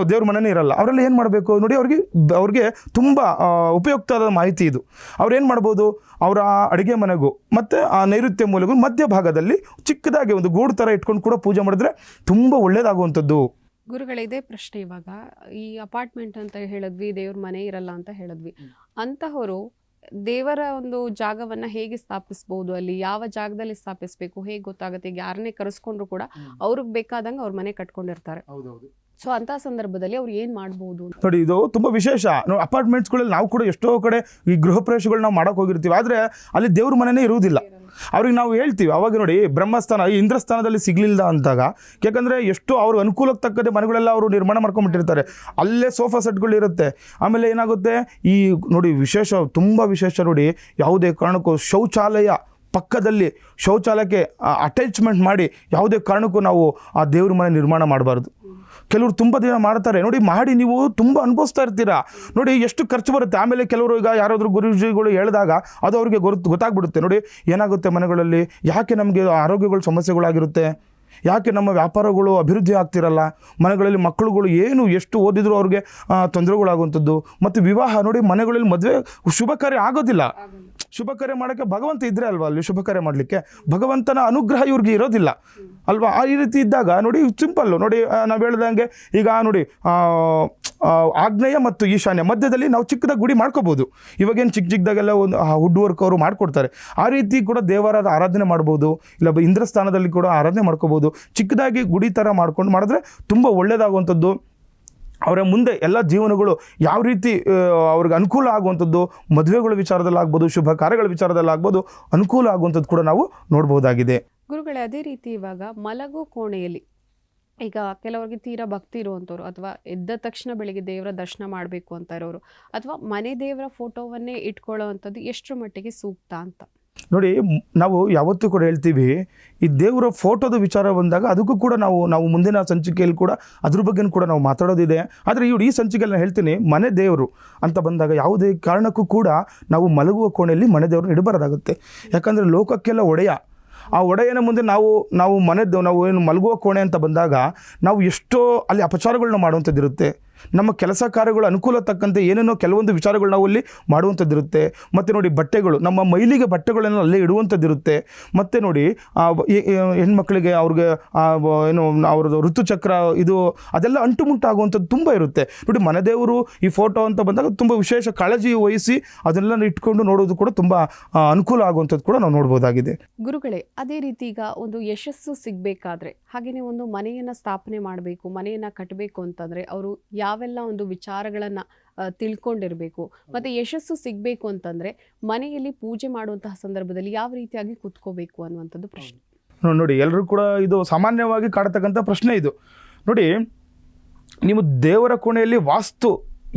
ದೇವ್ರ ಮನೆಯೇ ಇರಲ್ಲ. ಅವರೆಲ್ಲ ಏನು ಮಾಡಬೇಕು ನೋಡಿ, ಅವ್ರಿಗೆ ತುಂಬ ಉಪಯುಕ್ತವಾದ ಮಾಹಿತಿ ಇದು. ಅವ್ರು ಏನು ಮಾಡ್ಬೋದು, ಅವರ ಅಡುಗೆ ಮನೆಗೂ ಮತ್ತು ಆ ನೈಋತ್ಯ ಮೂಲೆಗೂ ಮಧ್ಯಭಾಗದಲ್ಲಿ ಚಿಕ್ಕದಾಗಿ ಒಂದು ಗೂಡು ಥರ ಇಟ್ಕೊಂಡು ಕೂಡ ಪೂಜೆ ಮಾಡಿದ್ರೆ ತುಂಬ ಒಳ್ಳೇದಾಗುವಂಥದ್ದು. ಗುರುಗಳೇ, ಇದೇ ಪ್ರಶ್ನೆ. ಇವಾಗ ಈ ಅಪಾರ್ಟ್ಮೆಂಟ್ ಅಂತ ಹೇಳಿದ್ವಿ, ದೇವ್ರ ಮನೆ ಇರಲ್ಲ ಅಂತ ಹೇಳಿದ್ವಿ, ಅಂತಹವರು ದೇವರ ಒಂದು ಜಾಗವನ್ನ ಹೇಗೆ ಸ್ಥಾಪಿಸಬಹುದು? ಅಲ್ಲಿ ಯಾವ ಜಾಗದಲ್ಲಿ ಸ್ಥಾಪಿಸಬೇಕು, ಹೇಗೆ ಗೊತ್ತಾಗುತ್ತೆ? ಈಗ ಯಾರನ್ನೇ ಕರೆಸ್ಕೊಂಡ್ರು ಕೂಡ ಅವ್ರಿಗೆ ಬೇಕಾದಂಗೆ ಅವ್ರ ಮನೆ ಕಟ್ಕೊಂಡಿರ್ತಾರೆ. ಸೊ ಅಂತ ಸಂದರ್ಭದಲ್ಲಿ ಅವ್ರು ಏನ್ ಮಾಡ್ಬೋದು ನೋಡಿ, ಇದು ತುಂಬಾ ವಿಶೇಷ. ಅಪಾರ್ಟ್ಮೆಂಟ್ಸ್ಗಳಲ್ಲಿ ನಾವು ಕೂಡ ಎಷ್ಟೋ ಕಡೆ ಈ ಗೃಹ ಪ್ರವೇಶಗಳು ನಾವು ಮಾಡಕ್ ಹೋಗಿರ್ತೀವಿ, ಆದ್ರೆ ಅಲ್ಲಿ ದೇವ್ರ ಮನೆನೇ ಇರುವುದಿಲ್ಲ. ಅವ್ರಿಗೆ ನಾವು ಹೇಳ್ತೀವಿ ಅವಾಗ ನೋಡಿ, ಬ್ರಹ್ಮಸ್ಥಾನ ಈ ಇಂದ್ರಸ್ಥಾನದಲ್ಲಿ ಸಿಗ್ಲಿಲ್ಲ ಅಂತಾಗ, ಯಾಕಂದ್ರೆ ಎಷ್ಟೋ ಅವ್ರ ಅನುಕೂಲಕ್ಕೆ ತಕ್ಕಂತೆ ಮನೆಗಳೆಲ್ಲ ಅವರು ನಿರ್ಮಾಣ ಮಾಡ್ಕೊಂಡ್ಬಿಟ್ಟಿರ್ತಾರೆ. ಅಲ್ಲೇ ಸೋಫಾ ಸೆಟ್ಗಳು ಇರುತ್ತೆ. ಆಮೇಲೆ ಏನಾಗುತ್ತೆ, ಈ ನೋಡಿ ತುಂಬ ವಿಶೇಷ ನೋಡಿ, ಯಾವುದೇ ಕಾರಣಕ್ಕೂ ಶೌಚಾಲಯ ಪಕ್ಕದಲ್ಲಿ ಶೌಚಾಲಯಕ್ಕೆ ಅಟ್ಯಾಚ್ಮೆಂಟ್ ಮಾಡಿ ಯಾವುದೇ ಕಾರಣಕ್ಕೂ ನಾವು ಆ ದೇವ್ರ ಮನೆ ನಿರ್ಮಾಣ ಮಾಡಬಾರ್ದು. ಕೆಲವರು ತುಂಬ ದಿನ ಮಾಡ್ತಾರೆ ನೋಡಿ, ಮಾಡಿ ನೀವು ತುಂಬ ಅನುಭವಿಸ್ತಾ ಇರ್ತೀರಾ. ನೋಡಿ ಎಷ್ಟು ಖರ್ಚು ಬರುತ್ತೆ. ಆಮೇಲೆ ಕೆಲವರು ಈಗ ಯಾರಾದರೂ ಗುರುಜಿಗಳು ಹೇಳಿದಾಗ ಅದು ಅವ್ರಿಗೆ ಗೊತ್ತಾಗ್ಬಿಡುತ್ತೆ. ನೋಡಿ ಏನಾಗುತ್ತೆ ಮನೆಗಳಲ್ಲಿ, ಯಾಕೆ ನಮಗೆ ಆರೋಗ್ಯಗಳು ಸಮಸ್ಯೆಗಳಾಗಿರುತ್ತೆ, ಯಾಕೆ ನಮ್ಮ ವ್ಯಾಪಾರಗಳು ಅಭಿವೃದ್ಧಿ ಆಗ್ತಿರಲ್ಲ, ಮನೆಗಳಲ್ಲಿ ಮಕ್ಕಳುಗಳು ಎಷ್ಟು ಓದಿದ್ರು ಅವ್ರಿಗೆ ತೊಂದರೆಗಳಾಗುವಂಥದ್ದು. ಮತ್ತು ವಿವಾಹ ನೋಡಿ, ಮನೆಗಳಲ್ಲಿ ಮದುವೆ ಶುಭ ಕಾರ್ಯ ಆಗೋದಿಲ್ಲ. ಶುಭ ಕಾರ್ಯ ಮಾಡೋಕ್ಕೆ ಭಗವಂತ ಇದ್ರೆ ಅಲ್ವಾ ಅಲ್ಲಿ ಶುಭ ಕಾರ್ಯ ಮಾಡಲಿಕ್ಕೆ, ಭಗವಂತನ ಅನುಗ್ರಹ ಇವ್ರಿಗೆ ಇರೋದಿಲ್ಲ ಅಲ್ವಾ. ಈ ರೀತಿ ಇದ್ದಾಗ ನೋಡಿ, ಸಿಂಪಲ್ಲು ನೋಡಿ, ನಾವು ಹೇಳ್ದಂಗೆ ಈಗ ನೋಡಿ, ಆಗ್ನೇಯ ಮತ್ತು ಈಶಾನ್ಯ ಮಧ್ಯದಲ್ಲಿ ನಾವು ಚಿಕ್ಕದಾಗಿ ಗುಡಿ ಮಾಡ್ಕೋಬೋದು. ಇವಾಗೇನು ಚಿಕ್ಕದಾಗೆಲ್ಲ ಒಂದು ವುಡ್ ವರ್ಕ್ ಅವರು ಮಾಡಿಕೊಡ್ತಾರೆ. ಆ ರೀತಿ ಕೂಡ ದೇವರ ಆರಾಧನೆ ಮಾಡ್ಬೋದು, ಇಲ್ಲ ಇಂದ್ರಸ್ಥಾನದಲ್ಲಿ ಕೂಡ ಆರಾಧನೆ ಮಾಡ್ಕೋಬೋದು. ಚಿಕ್ಕದಾಗಿ ಗುಡಿ ಥರ ಮಾಡಿದ್ರೆ ತುಂಬ ಒಳ್ಳೆಯದಾಗುವಂಥದ್ದು. ಅವರ ಮುಂದೆ ಎಲ್ಲ ಜೀವನಗಳು ಯಾವ ರೀತಿ ಅವ್ರಿಗೆ ಅನುಕೂಲ ಆಗುವಂಥದ್ದು, ಮದುವೆಗಳ ವಿಚಾರದಲ್ಲಾಗ್ಬೋದು, ಶುಭ ಕಾರ್ಯಗಳ ವಿಚಾರದಲ್ಲಾಗ್ಬೋದು, ಅನುಕೂಲ ಆಗುವಂಥದ್ದು ಕೂಡ ನಾವು ನೋಡ್ಬೋದಾಗಿದೆ. ಗುರುಗಳೇ, ಅದೇ ರೀತಿ ಇವಾಗ ಮಲಗೋ ಕೋಣೆಯಲ್ಲಿ ಈಗ ಕೆಲವರಿಗೆ ತೀರಾ ಭಕ್ತಿ ಇರುವಂಥವ್ರು, ಅಥವಾ ಎದ್ದ ತಕ್ಷಣ ಬೆಳಿಗ್ಗೆ ದೇವರ ದರ್ಶನ ಮಾಡಬೇಕು ಅಂತ ಇರೋರು, ಅಥವಾ ಮನೆ ದೇವರ ಫೋಟೋವನ್ನೇ ಇಟ್ಕೊಳ್ಳೋ ಅಂಥದ್ದು ಎಷ್ಟರ ಮಟ್ಟಿಗೆ ಸೂಕ್ತ ಅಂತ ನೋಡಿ, ನಾವು ಯಾವತ್ತೂ ಕೂಡ ಹೇಳ್ತೀವಿ, ಈ ದೇವರ ಫೋಟೋದ ವಿಚಾರ ಬಂದಾಗ ಅದಕ್ಕೂ ಕೂಡ ನಾವು ಮುಂದಿನ ಸಂಚಿಕೆಯಲ್ಲಿ ಕೂಡ ಅದ್ರ ಬಗ್ಗೆ ಕೂಡ ನಾವು ಮಾತಾಡೋದಿದೆ. ಆದರೆ ಈ ಸಂಚಿಕೆಯಲ್ಲಿ ನಾನು ಹೇಳ್ತೀನಿ, ಮನೆ ದೇವರು ಅಂತ ಬಂದಾಗ ಯಾವುದೇ ಕಾರಣಕ್ಕೂ ಕೂಡ ನಾವು ಮಲಗುವ ಕೋಣೆಯಲ್ಲಿ ಮನೆ ದೇವರನ್ನ ಇಡಬಾರ್ದಾಗುತ್ತೆ. ಯಾಕಂದರೆ ಲೋಕಕ್ಕೆಲ್ಲ ಒಡೆಯ, ಆ ಒಡೆಯನ ಮುಂದೆ ನಾವು ನಾವು ಏನು ಮಲಗುವ ಕೋಣೆ ಅಂತ ಬಂದಾಗ ನಾವು ಎಷ್ಟೋ ಅಲ್ಲಿ ಅಪಚಾರಗಳನ್ನ ಮಾಡುವಂಥದ್ದಿರುತ್ತೆ. ನಮ್ಮ ಕೆಲಸ ಕಾರ್ಯಗಳು ಅನುಕೂಲ ತಕ್ಕಂತೆ ಏನೇನೋ ಕೆಲವೊಂದು ವಿಚಾರಗಳು ನಾವು ಅಲ್ಲಿ ಮಾಡುವಂಥದ್ದಿರುತ್ತೆ. ಮತ್ತು ನೋಡಿ, ಬಟ್ಟೆಗಳು, ನಮ್ಮ ಮೈಲಿಗೆ ಬಟ್ಟೆಗಳನ್ನು ಅಲ್ಲೇ ಇಡುವಂಥದ್ದಿರುತ್ತೆ. ಮತ್ತು ನೋಡಿ, ಹೆಣ್ಮಕ್ಳಿಗೆ ಅವ್ರಿಗೆ ಏನು ಅವ್ರದ್ದು ಋತುಚಕ್ರ ಇದು ಅದೆಲ್ಲ ಅಂಟುಮುಂಟಾಗುವಂಥದ್ದು ತುಂಬ ಇರುತ್ತೆ. ನೋಡಿ, ಮನೆದೇವರು ಈ ಫೋಟೋ ಅಂತ ಬಂದಾಗ ತುಂಬ ವಿಶೇಷ ಕಾಳಜಿ ವಹಿಸಿ ಅದನ್ನೆಲ್ಲ ಇಟ್ಕೊಂಡು ನೋಡೋದು ಕೂಡ ತುಂಬ ಅನುಕೂಲ ಆಗುವಂಥದ್ದು ಕೂಡ ನಾವು ನೋಡ್ಬೋದಾಗಿದೆ. ಗುರುಗಳೇ, ಅದೇ ರೀತಿ ಈಗ ಒಂದು ಯಶಸ್ಸು ಸಿಗಬೇಕಾದ್ರೆ, ಹಾಗೆಯೇ ಒಂದು ಮನೆಯನ್ನು ಸ್ಥಾಪನೆ ಮಾಡಬೇಕು, ಮನೆಯನ್ನು ಕಟ್ಟಬೇಕು ಅಂತಂದರೆ ಅವರು ಯಾವೆಲ್ಲ ಒಂದು ವಿಚಾರಗಳನ್ನ ತಿಳ್ಕೊಂಡಿರಬೇಕು, ಮತ್ತೆ ಯಶಸ್ಸು ಸಿಗಬೇಕು ಅಂತಂದ್ರೆ ಮನೆಯಲ್ಲಿ ಪೂಜೆ ಮಾಡುವಂತಹ ಸಂದರ್ಭದಲ್ಲಿ ಯಾವ ರೀತಿಯಾಗಿ ಕೂತ್ಕೋಬೇಕು ಅನ್ನುವಂಥದ್ದು ಪ್ರಶ್ನೆ. ನೋಡಿ, ಎಲ್ಲರೂ ಕೂಡ ಇದು ಸಾಮಾನ್ಯವಾಗಿ ಕಾಡ್ತಕ್ಕಂಥ ಪ್ರಶ್ನೆ ಇದು. ನೋಡಿ, ನೀವು ದೇವರ ಕೋಣೆಯಲ್ಲಿ ವಾಸ್ತು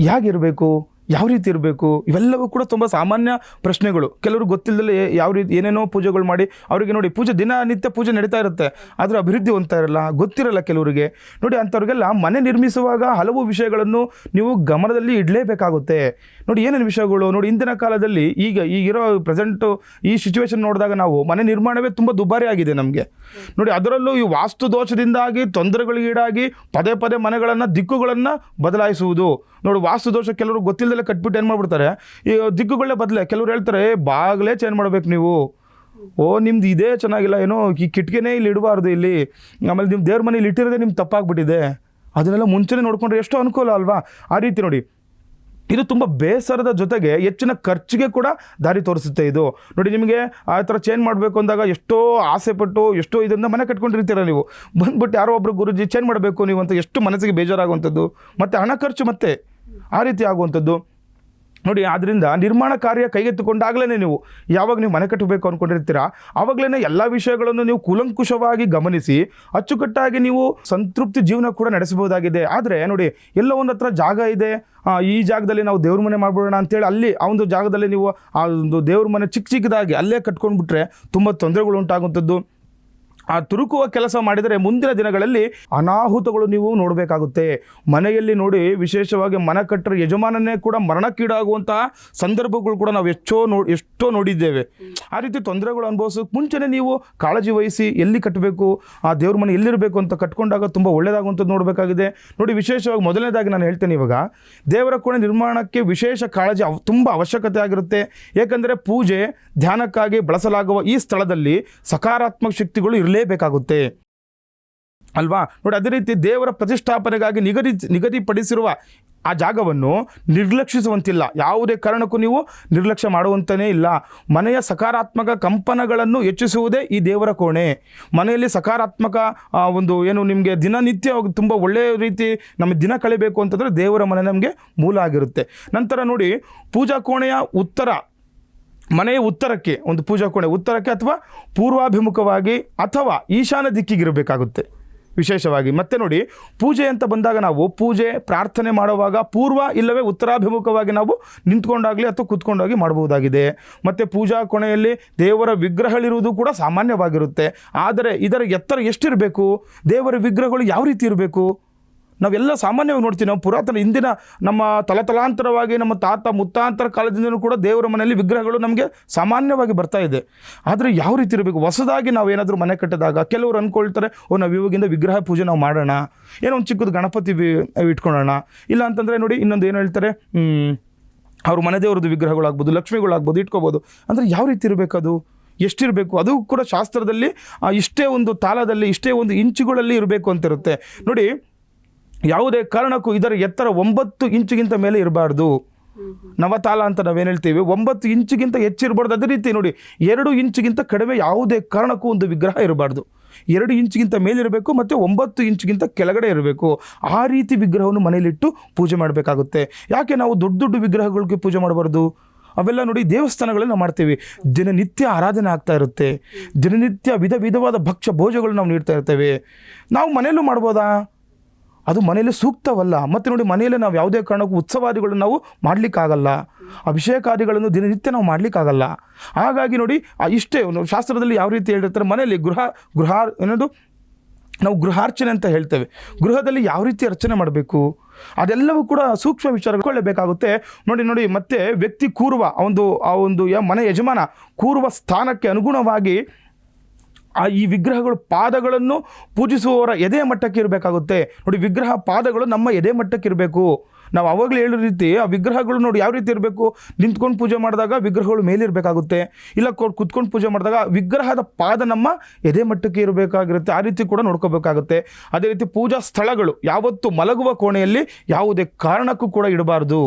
ಹೇಗಿರಬೇಕು, ಯಾವ ರೀತಿ ಇರಬೇಕು, ಇವೆಲ್ಲವೂ ಕೂಡ ತುಂಬ ಸಾಮಾನ್ಯ ಪ್ರಶ್ನೆಗಳು. ಕೆಲವರು ಗೊತ್ತಿಲ್ಲದಲ್ಲೇ ಯಾವ ರೀತಿ ಏನೇನೋ ಪೂಜೆಗಳು ಮಾಡಿ ಅವರಿಗೆ ನೋಡಿ ಪೂಜೆ ದಿನನಿತ್ಯ ಪೂಜೆ ನಡೀತಾ ಇರುತ್ತೆ, ಆದರೆ ಅಭಿವೃದ್ಧಿ ಹೊಂದ್ತಾ ಇರಲ್ಲ, ಗೊತ್ತಿರಲ್ಲ ಕೆಲವರಿಗೆ. ನೋಡಿ ಅಂಥವ್ರಿಗೆಲ್ಲ ಮನೆ ನಿರ್ಮಿಸುವಾಗ ಹಲವು ವಿಷಯಗಳನ್ನು ನೀವು ಗಮನದಲ್ಲಿ ಇಡಲೇಬೇಕಾಗುತ್ತೆ. ನೋಡಿ ಏನೇನು ವಿಷಯಗಳು ನೋಡಿ, ಇಂದಿನ ಕಾಲದಲ್ಲಿ ಈಗಿರೋ ಪ್ರೆಸೆಂಟು ಈ ಸಿಚುವೇಶನ್ ನೋಡಿದಾಗ ನಾವು ಮನೆ ನಿರ್ಮಾಣವೇ ತುಂಬ ದುಬಾರಿ ಆಗಿದೆ ನಮಗೆ. ನೋಡಿ ಅದರಲ್ಲೂ ಈ ವಾಸ್ತು ದೋಷದಿಂದಾಗಿ ತೊಂದರೆಗಳಿಗೀಡಾಗಿ ಪದೇ ಪದೇ ಮನೆಗಳನ್ನು ದಿಕ್ಕುಗಳನ್ನು ಬದಲಾಯಿಸುವುದು. ನೋಡಿ ವಾಸ್ತು ದೋಷ ಕೆಲವರು ಗೊತ್ತಿಲ್ಲದಲ್ಲೇ ಕಟ್ಬಿಟ್ಟು ಏನು ಮಾಡ್ಬಿಡ್ತಾರೆ, ಈ ದಿಕ್ಕುಗಳೇ ಬದಲೇ. ಕೆಲವರು ಹೇಳ್ತಾರೆ ಬಾಗಿಲೇ ಚೇಂಜ್ ಮಾಡ್ಬೇಕು ನೀವು, ನಿಮ್ದು ಇದೇ ಚೆನ್ನಾಗಿಲ್ಲ, ಏನೋ ಈ ಕಿಟಕಿನೇ ಇಲ್ಲಿ ಇಡಬಾರ್ದು ಇಲ್ಲಿ, ಆಮೇಲೆ ನಿಮ್ಮ ದೇವ್ರ ಮನೇಲಿ ಇಟ್ಟಿರೋದೇ ನಿಮ್ಗೆ ತಪ್ಪಾಗ್ಬಿಟ್ಟಿದೆ. ಅದನ್ನೆಲ್ಲ ಮುಂಚೆನೇ ನೋಡ್ಕೊಂಡ್ರೆ ಎಷ್ಟೋ ಅನುಕೂಲ ಅಲ್ವಾ. ಆ ರೀತಿ ನೋಡಿ ಇದು ತುಂಬ ಬೇಸರದ ಜೊತೆಗೆ ಹೆಚ್ಚಿನ ಖರ್ಚಿಗೆ ಕೂಡ ದಾರಿ ತೋರಿಸುತ್ತೆ ಇದು. ನೋಡಿ ನಿಮಗೆ ಆ ಥರ ಚೇಂಜ್ ಮಾಡಬೇಕು ಅಂದಾಗ ಎಷ್ಟೋ ಆಸೆ ಪಟ್ಟು ಎಷ್ಟೋ ಇದರಿಂದ ಮನೆ ಕಟ್ಕೊಂಡಿರ್ತೀರ ನೀವು, ಬಂದ್ಬಿಟ್ಟು ಯಾರೋ ಒಬ್ಬರು ಗುರುಜಿ ಚೇಂಜ್ ಮಾಡಬೇಕು ನೀವು ಅಂತ ಎಷ್ಟು ಮನಸ್ಸಿಗೆ ಬೇಜಾರಾಗುವಂಥದ್ದು, ಮತ್ತು ಹಣ ಖರ್ಚು ಮತ್ತೆ ಆ ರೀತಿ ಆಗುವಂಥದ್ದು. ನೋಡಿ ಆದ್ದರಿಂದ ನಿರ್ಮಾಣ ಕಾರ್ಯ ಕೈಗೆತ್ತಿಕೊಂಡಾಗಲೇ ನೀವು ಯಾವಾಗ ನೀವು ಮನೆ ಕಟ್ಟಬೇಕು ಅಂದ್ಕೊಂಡಿರ್ತೀರಾ ಆವಾಗಲೇ ಎಲ್ಲ ವಿಷಯಗಳನ್ನು ನೀವು ಕೂಲಂಕುಷವಾಗಿ ಗಮನಿಸಿ ಅಚ್ಚುಕಟ್ಟಾಗಿ ನೀವು ಸಂತೃಪ್ತಿ ಜೀವನ ಕೂಡ ನಡೆಸಬಹುದಾಗಿದೆ. ಆದರೆ ನೋಡಿ ಎಲ್ಲ ಒಂದು ಹತ್ರ ಜಾಗ ಇದೆ, ಈ ಜಾಗದಲ್ಲಿ ನಾವು ದೇವ್ರ ಮನೆ ಮಾಡ್ಬಿಡೋಣ ಅಂತೇಳಿ ಅಲ್ಲಿ ಆ ಒಂದು ಜಾಗದಲ್ಲಿ ನೀವು ಆ ಒಂದು ದೇವ್ರ ಮನೆ ಚಿಕ್ಕದಾಗಿ ಅಲ್ಲೇ ಕಟ್ಕೊಂಡ್ಬಿಟ್ರೆ ತುಂಬ ತೊಂದರೆಗಳು ಉಂಟಾಗುವಂಥದ್ದು. ಆ ತುರುಕುವ ಕೆಲಸ ಮಾಡಿದರೆ ಮುಂದಿನ ದಿನಗಳಲ್ಲಿ ಅನಾಹುತಗಳು ನೀವು ನೋಡಬೇಕಾಗುತ್ತೆ. ಮನೆಯಲ್ಲಿ ನೋಡಿ ವಿಶೇಷವಾಗಿ ಮನೆ ಕಟ್ಟರ ಯಜಮಾನನೇ ಕೂಡ ಮರಣಕ್ಕೀಡಾಗುವಂತಹ ಸಂದರ್ಭಗಳು ಕೂಡ ನಾವು ಎಷ್ಟೋ ನೋಡಿದ್ದೇವೆ. ಆ ರೀತಿ ತೊಂದರೆಗಳು ಅನುಭವಿಸೋಕೆ ಮುಂಚೆನೇ ನೀವು ಕಾಳಜಿ ವಹಿಸಿ ಎಲ್ಲಿ ಕಟ್ಟಬೇಕು, ಆ ದೇವ್ರ ಮನೆ ಎಲ್ಲಿರಬೇಕು ಅಂತ ಕಟ್ಕೊಂಡಾಗ ತುಂಬ ಒಳ್ಳೆಯದಾಗುವಂಥದ್ದು ನೋಡಬೇಕಾಗಿದೆ. ನೋಡಿ ವಿಶೇಷವಾಗಿ ಮೊದಲನೇದಾಗಿ ನಾನು ಹೇಳ್ತೇನೆ, ಇವಾಗ ದೇವರ ಕೋಣೆ ನಿರ್ಮಾಣಕ್ಕೆ ವಿಶೇಷ ಕಾಳಜಿ ತುಂಬ ಅವಶ್ಯಕತೆ ಆಗಿರುತ್ತೆ. ಏಕೆಂದರೆ ಪೂಜೆ ಧ್ಯಾನಕ್ಕಾಗಿ ಬಳಸಲಾಗುವ ಈ ಸ್ಥಳದಲ್ಲಿ ಸಕಾರಾತ್ಮಕ ಶಕ್ತಿಗಳು ಇರಲೇಬೇಕಾಗುತ್ತೆ ಅಲ್ವಾ. ನೋಡಿ ಅದೇ ರೀತಿ ದೇವರ ಪ್ರತಿಷ್ಠಾಪನೆಗಾಗಿ ನಿಗದಿಪಡಿಸಿರುವ ಆ ಜಾಗವನ್ನು ನಿರ್ಲಕ್ಷಿಸುವಂತಿಲ್ಲ. ಯಾವುದೇ ಕಾರಣಕ್ಕೂ ನೀವು ನಿರ್ಲಕ್ಷ್ಯ ಮಾಡುವಂತನೇ ಇಲ್ಲ. ಮನೆಯ ಸಕಾರಾತ್ಮಕ ಕಂಪನಗಳನ್ನು ಹೆಚ್ಚಿಸುವುದೇ ಈ ದೇವರ ಕೋಣೆ. ಮನೆಯಲ್ಲಿ ಸಕಾರಾತ್ಮಕ ಒಂದು ಏನು ನಿಮಗೆ ದಿನನಿತ್ಯ ತುಂಬ ಒಳ್ಳೆಯ ರೀತಿ ನಮಗೆ ದಿನ ಕಳಿಬೇಕು ಅಂತಂದರೆ ದೇವರ ಮನೆ ನಮಗೆ ಮೂಲ ಆಗಿರುತ್ತೆ. ನಂತರ ನೋಡಿ ಪೂಜಾ ಕೋಣೆಯ ಮನೆಯ ಉತ್ತರಕ್ಕೆ ಒಂದು ಪೂಜಾ ಕೋಣೆ ಉತ್ತರಕ್ಕೆ ಅಥವಾ ಪೂರ್ವಾಭಿಮುಖವಾಗಿ ಅಥವಾ ಈಶಾನ್ಯ ದಿಕ್ಕಿಗಿರಬೇಕಾಗುತ್ತೆ ವಿಶೇಷವಾಗಿ. ಮತ್ತೆ ನೋಡಿ ಪೂಜೆ ಅಂತ ಬಂದಾಗ ನಾವು ಪೂಜೆ ಪ್ರಾರ್ಥನೆ ಮಾಡುವಾಗ ಪೂರ್ವ ಇಲ್ಲವೇ ಉತ್ತರಾಭಿಮುಖವಾಗಿ ನಾವು ನಿಂತ್ಕೊಂಡಾಗಲಿ ಅಥವಾ ಕೂತ್ಕೊಂಡಾಗಿ ಮಾಡಬಹುದಾಗಿದೆ. ಮತ್ತು ಪೂಜಾ ಕೋಣೆಯಲ್ಲಿ ದೇವರ ವಿಗ್ರಹಗಳಿರುವುದು ಕೂಡ ಸಾಮಾನ್ಯವಾಗಿರುತ್ತೆ. ಆದರೆ ಇದರ ಎತ್ತರ ಎಷ್ಟಿರಬೇಕು, ದೇವರ ವಿಗ್ರಹಗಳು ಯಾವ ರೀತಿ ಇರಬೇಕು, ನಾವೆಲ್ಲ ಸಾಮಾನ್ಯವಾಗಿ ನೋಡ್ತೀವಿ. ನಾವು ಪುರಾತನ ಇಂದಿನ ನಮ್ಮ ತಲತಲಾಂತರವಾಗಿ ನಮ್ಮ ತಾತ ಮುತ್ತಾಂತರ ಕಾಲದಿಂದಲೂ ಕೂಡ ದೇವರ ಮನೆಯಲ್ಲಿ ವಿಗ್ರಹಗಳು ನಮಗೆ ಸಾಮಾನ್ಯವಾಗಿ ಬರ್ತಾ ಇದೆ. ಆದರೆ ಯಾವ ರೀತಿ ಇರಬೇಕು, ಹೊಸದಾಗಿ ನಾವು ಏನಾದರೂ ಮನೆ ಕಟ್ಟಿದಾಗ ಕೆಲವರು ಅಂದ್ಕೊಳ್ತಾರೆ, ನಾವು ಇವಾಗಿಂದ ವಿಗ್ರಹ ಪೂಜೆ ನಾವು ಮಾಡೋಣ, ಏನೋ ಒಂದು ಚಿಕ್ಕದು ಗಣಪತಿ ಇಟ್ಕೊಳ್ಳೋಣ. ಇಲ್ಲ ಅಂತಂದರೆ ನೋಡಿ ಇನ್ನೊಂದು ಏನು ಹೇಳ್ತಾರೆ, ಅವ್ರ ಮನೆ ದೇವರದ್ದು ವಿಗ್ರಹಗಳಾಗ್ಬೋದು, ಲಕ್ಷ್ಮಿಗಳಾಗ್ಬೋದು ಇಟ್ಕೋಬೋದು. ಅಂದರೆ ಯಾವ ರೀತಿ ಇರಬೇಕು, ಅದು ಎಷ್ಟಿರಬೇಕು, ಅದು ಕೂಡ ಶಾಸ್ತ್ರದಲ್ಲಿ ಇಷ್ಟೇ ಒಂದು ತಾಳದಲ್ಲಿ ಇಷ್ಟೇ ಒಂದು ಇಂಚುಗಳಲ್ಲಿ ಇರಬೇಕು ಅಂತಿರುತ್ತೆ. ನೋಡಿ ಯಾವುದೇ ಕಾರಣಕ್ಕೂ ಇದರ ಎತ್ತರ 9 ಇಂಚಿಗಿಂತ ಮೇಲೆ ಇರಬಾರ್ದು. ನವತಾಲ ಅಂತ ನಾವೇನು ಹೇಳ್ತೀವಿ, 9 ಇಂಚಿಗಿಂತ ಹೆಚ್ಚಿರಬಾರ್ದು. ಅದೇ ರೀತಿ ನೋಡಿ 2 ಇಂಚಿಗಿಂತ ಕಡಿಮೆ ಯಾವುದೇ ಕಾರಣಕ್ಕೂ ಒಂದು ವಿಗ್ರಹ ಇರಬಾರ್ದು. 2 ಇಂಚಿಗಿಂತ ಮೇಲಿರಬೇಕು ಮತ್ತು 9 ಇಂಚಿಗಿಂತ ಕೆಳಗಡೆ ಇರಬೇಕು. ಆ ರೀತಿ ವಿಗ್ರಹವನ್ನು ಮನೆಯಲ್ಲಿಟ್ಟು ಪೂಜೆ ಮಾಡಬೇಕಾಗುತ್ತೆ. ಯಾಕೆ ನಾವು ದೊಡ್ಡ ದೊಡ್ಡ ವಿಗ್ರಹಗಳಿಗೆ ಪೂಜೆ ಮಾಡಬಾರ್ದು? ಅವೆಲ್ಲ ನೋಡಿ ದೇವಸ್ಥಾನಗಳಲ್ಲಿ ನಾವು ಮಾಡ್ತೀವಿ, ದಿನನಿತ್ಯ ಆರಾಧನೆ ಆಗ್ತಾ ಇರುತ್ತೆ, ದಿನನಿತ್ಯ ವಿಧವಾದ ಭಕ್ಷ್ಯ ಭೋಜಗಳು ನಾವು ನೀಡ್ತಾ ಇರ್ತೇವೆ. ನಾವು ಮನೆಯಲ್ಲೂ ಮಾಡ್ಬೋದಾ? ಅದು ಮನೆಯಲ್ಲಿ ಸೂಕ್ತವಲ್ಲ. ಮತ್ತು ನೋಡಿ ಮನೆಯಲ್ಲೇ ನಾವು ಯಾವುದೇ ಕಾರಣಕ್ಕೂ ಉತ್ಸವಾದಿಗಳನ್ನು ನಾವು ಮಾಡಲಿಕ್ಕಾಗಲ್ಲ, ಅಭಿಷೇಕಾದಿಗಳನ್ನು ದಿನನಿತ್ಯ ನಾವು ಮಾಡಲಿಕ್ಕಾಗಲ್ಲ. ಹಾಗಾಗಿ ನೋಡಿ ಇಷ್ಟೇ ಶಾಸ್ತ್ರದಲ್ಲಿ ಯಾವ ರೀತಿ ಹೇಳಿರ್ತಾರೆ, ಮನೆಯಲ್ಲಿ ಏನದು ನಾವು ಗೃಹಾರ್ಚನೆ ಅಂತ ಹೇಳ್ತೇವೆ. ಗೃಹದಲ್ಲಿ ಯಾವ ರೀತಿ ಅರ್ಚನೆ ಮಾಡಬೇಕು ಅದೆಲ್ಲವೂ ಕೂಡ ಸೂಕ್ಷ್ಮ ವಿಚಾರಗೊಳ್ಳಬೇಕಾಗುತ್ತೆ. ನೋಡಿ ಮತ್ತೆ ವ್ಯಕ್ತಿ ಕೂರುವ ಆ ಒಂದು ಮನೆ ಯಜಮಾನ ಕೂರುವ ಸ್ಥಾನಕ್ಕೆ ಅನುಗುಣವಾಗಿ ಈ ವಿಗ್ರಹಗಳು ಪಾದಗಳನ್ನು ಪೂಜಿಸುವವರ ಎದೆ ಮಟ್ಟಕ್ಕೆ ಇರಬೇಕಾಗುತ್ತೆ. ನೋಡಿ ವಿಗ್ರಹ ಪಾದಗಳು ನಮ್ಮ ಎದೆ ಮಟ್ಟಕ್ಕೆ ಇರಬೇಕು. ನಾವು ಅವಾಗಲೇ ಹೇಳೋ ರೀತಿ ಆ ವಿಗ್ರಹಗಳು ನೋಡಿ ಯಾವ ರೀತಿ ಇರಬೇಕು, ನಿಂತ್ಕೊಂಡು ಪೂಜೆ ಮಾಡಿದಾಗ ವಿಗ್ರಹಗಳು ಮೇಲಿರಬೇಕಾಗುತ್ತೆ, ಇಲ್ಲ ಕುತ್ಕೊಂಡು ಪೂಜೆ ಮಾಡಿದಾಗ ವಿಗ್ರಹದ ಪಾದ ನಮ್ಮ ಎದೆ ಮಟ್ಟಕ್ಕೆ ಇರಬೇಕಾಗಿರುತ್ತೆ. ಆ ರೀತಿ ಕೂಡ ನೋಡ್ಕೋಬೇಕಾಗುತ್ತೆ. ಅದೇ ರೀತಿ ಪೂಜಾ ಸ್ಥಳಗಳು ಯಾವತ್ತು ಮಲಗುವ ಕೋಣೆಯಲ್ಲಿ ಯಾವುದೇ ಕಾರಣಕ್ಕೂ ಕೂಡ ಇಡಬಾರ್ದು.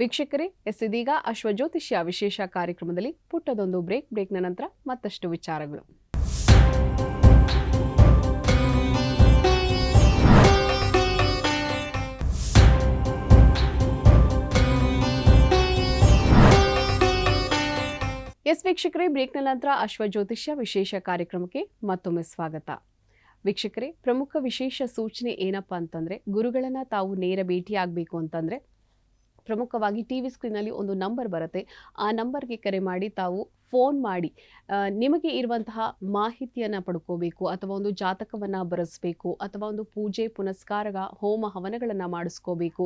ವೀಕ್ಷಕರೇ, ಇದೀಗ ಅಶ್ವಜ್ಯೋತಿಷ್ಯ ವಿಶೇಷ ಕಾರ್ಯಕ್ರಮದಲ್ಲಿ ಪುಟ್ಟದೊಂದು ಬ್ರೇಕ್ನ ನಂತರ ಮತ್ತಷ್ಟು ವಿಚಾರಗಳು. ವೀಕ್ಷಕರೇ, ಬ್ರೇಕ್ನ ನಂತರ ಅಶ್ವಜ್ಯೋತಿಷ್ಯ ವಿಶೇಷ ಕಾರ್ಯಕ್ರಮಕ್ಕೆ ಮತ್ತೊಮ್ಮೆ ಸ್ವಾಗತ. ವೀಕ್ಷಕರೇ, ಪ್ರಮುಖ ವಿಶೇಷ ಸೂಚನೆ ಏನಪ್ಪಾ ಅಂತಂದ್ರೆ, ಗುರುಗಳನ್ನ ತಾವು ನೇರ ಭೇಟಿಯಾಗಬೇಕು ಅಂತಂದ್ರೆ ಪ್ರಮುಖವಾಗಿ ಟಿವಿ ಸ್ಕ್ರೀನಲ್ಲಿ ಒಂದು ನಂಬರ್ ಬರುತ್ತೆ. ಆ ನಂಬರ್ಗೆ ಕರೆ ಮಾಡಿ ತಾವು ಫೋನ್ ಮಾಡಿ ನಿಮಗೆ ಇರುವಂತಹ ಮಾಹಿತಿಯನ್ನು ಪಡ್ಕೋಬೇಕು, ಅಥವಾ ಒಂದು ಜಾತಕವನ್ನು ಬರೆಸಬೇಕು, ಅಥವಾ ಒಂದು ಪೂಜೆ ಪುನಸ್ಕಾರ ಹೋಮ ಹವನಗಳನ್ನು ಮಾಡಿಸ್ಕೋಬೇಕು,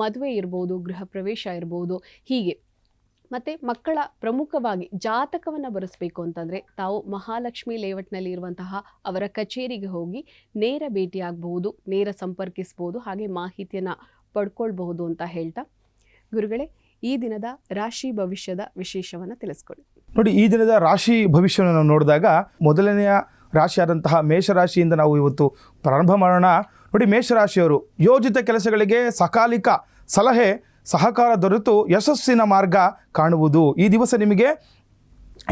ಮದುವೆ ಇರ್ಬೋದು, ಗೃಹ ಪ್ರವೇಶ ಇರ್ಬೋದು, ಹೀಗೆ. ಮತ್ತು ಮಕ್ಕಳ ಪ್ರಮುಖವಾಗಿ ಜಾತಕವನ್ನು ಬರೆಸಬೇಕು ಅಂತಂದರೆ ತಾವು ಮಹಾಲಕ್ಷ್ಮಿ ಲೇಔಟ್ನಲ್ಲಿ ಇರುವಂತಹ ಅವರ ಕಚೇರಿಗೆ ಹೋಗಿ ನೇರ ಭೇಟಿಯಾಗಬಹುದು, ನೇರ ಸಂಪರ್ಕಿಸ್ಬೋದು, ಹಾಗೆ ಮಾಹಿತಿಯನ್ನು ಪಡ್ಕೊಳ್ಬಹುದು ಅಂತ ಹೇಳ್ತಾ, ಗುರುಗಳೇ ಈ ದಿನದ ರಾಶಿ ಭವಿಷ್ಯದ ವಿಶೇಷವನ್ನು ತಿಳಿಸ್ಕೊಳ್ಳಿ. ನೋಡಿ, ಈ ದಿನದ ರಾಶಿ ಭವಿಷ್ಯವನ್ನು ನಾವು ನೋಡಿದಾಗ ಮೊದಲನೆಯ ರಾಶಿಯಾದಂತಹ ಮೇಷರಾಶಿಯಿಂದ ನಾವು ಇವತ್ತು ಪ್ರಾರಂಭ ಮಾಡೋಣ. ನೋಡಿ, ಮೇಷರಾಶಿಯವರು ಯೋಜಿತ ಕೆಲಸಗಳಿಗೆ ಸಕಾಲಿಕ ಸಲಹೆ ಸಹಕಾರ ದೊರೆತು ಯಶಸ್ಸಿನ ಮಾರ್ಗ ಕಾಣುವುದು. ಈ ದಿವಸ ನಿಮಗೆ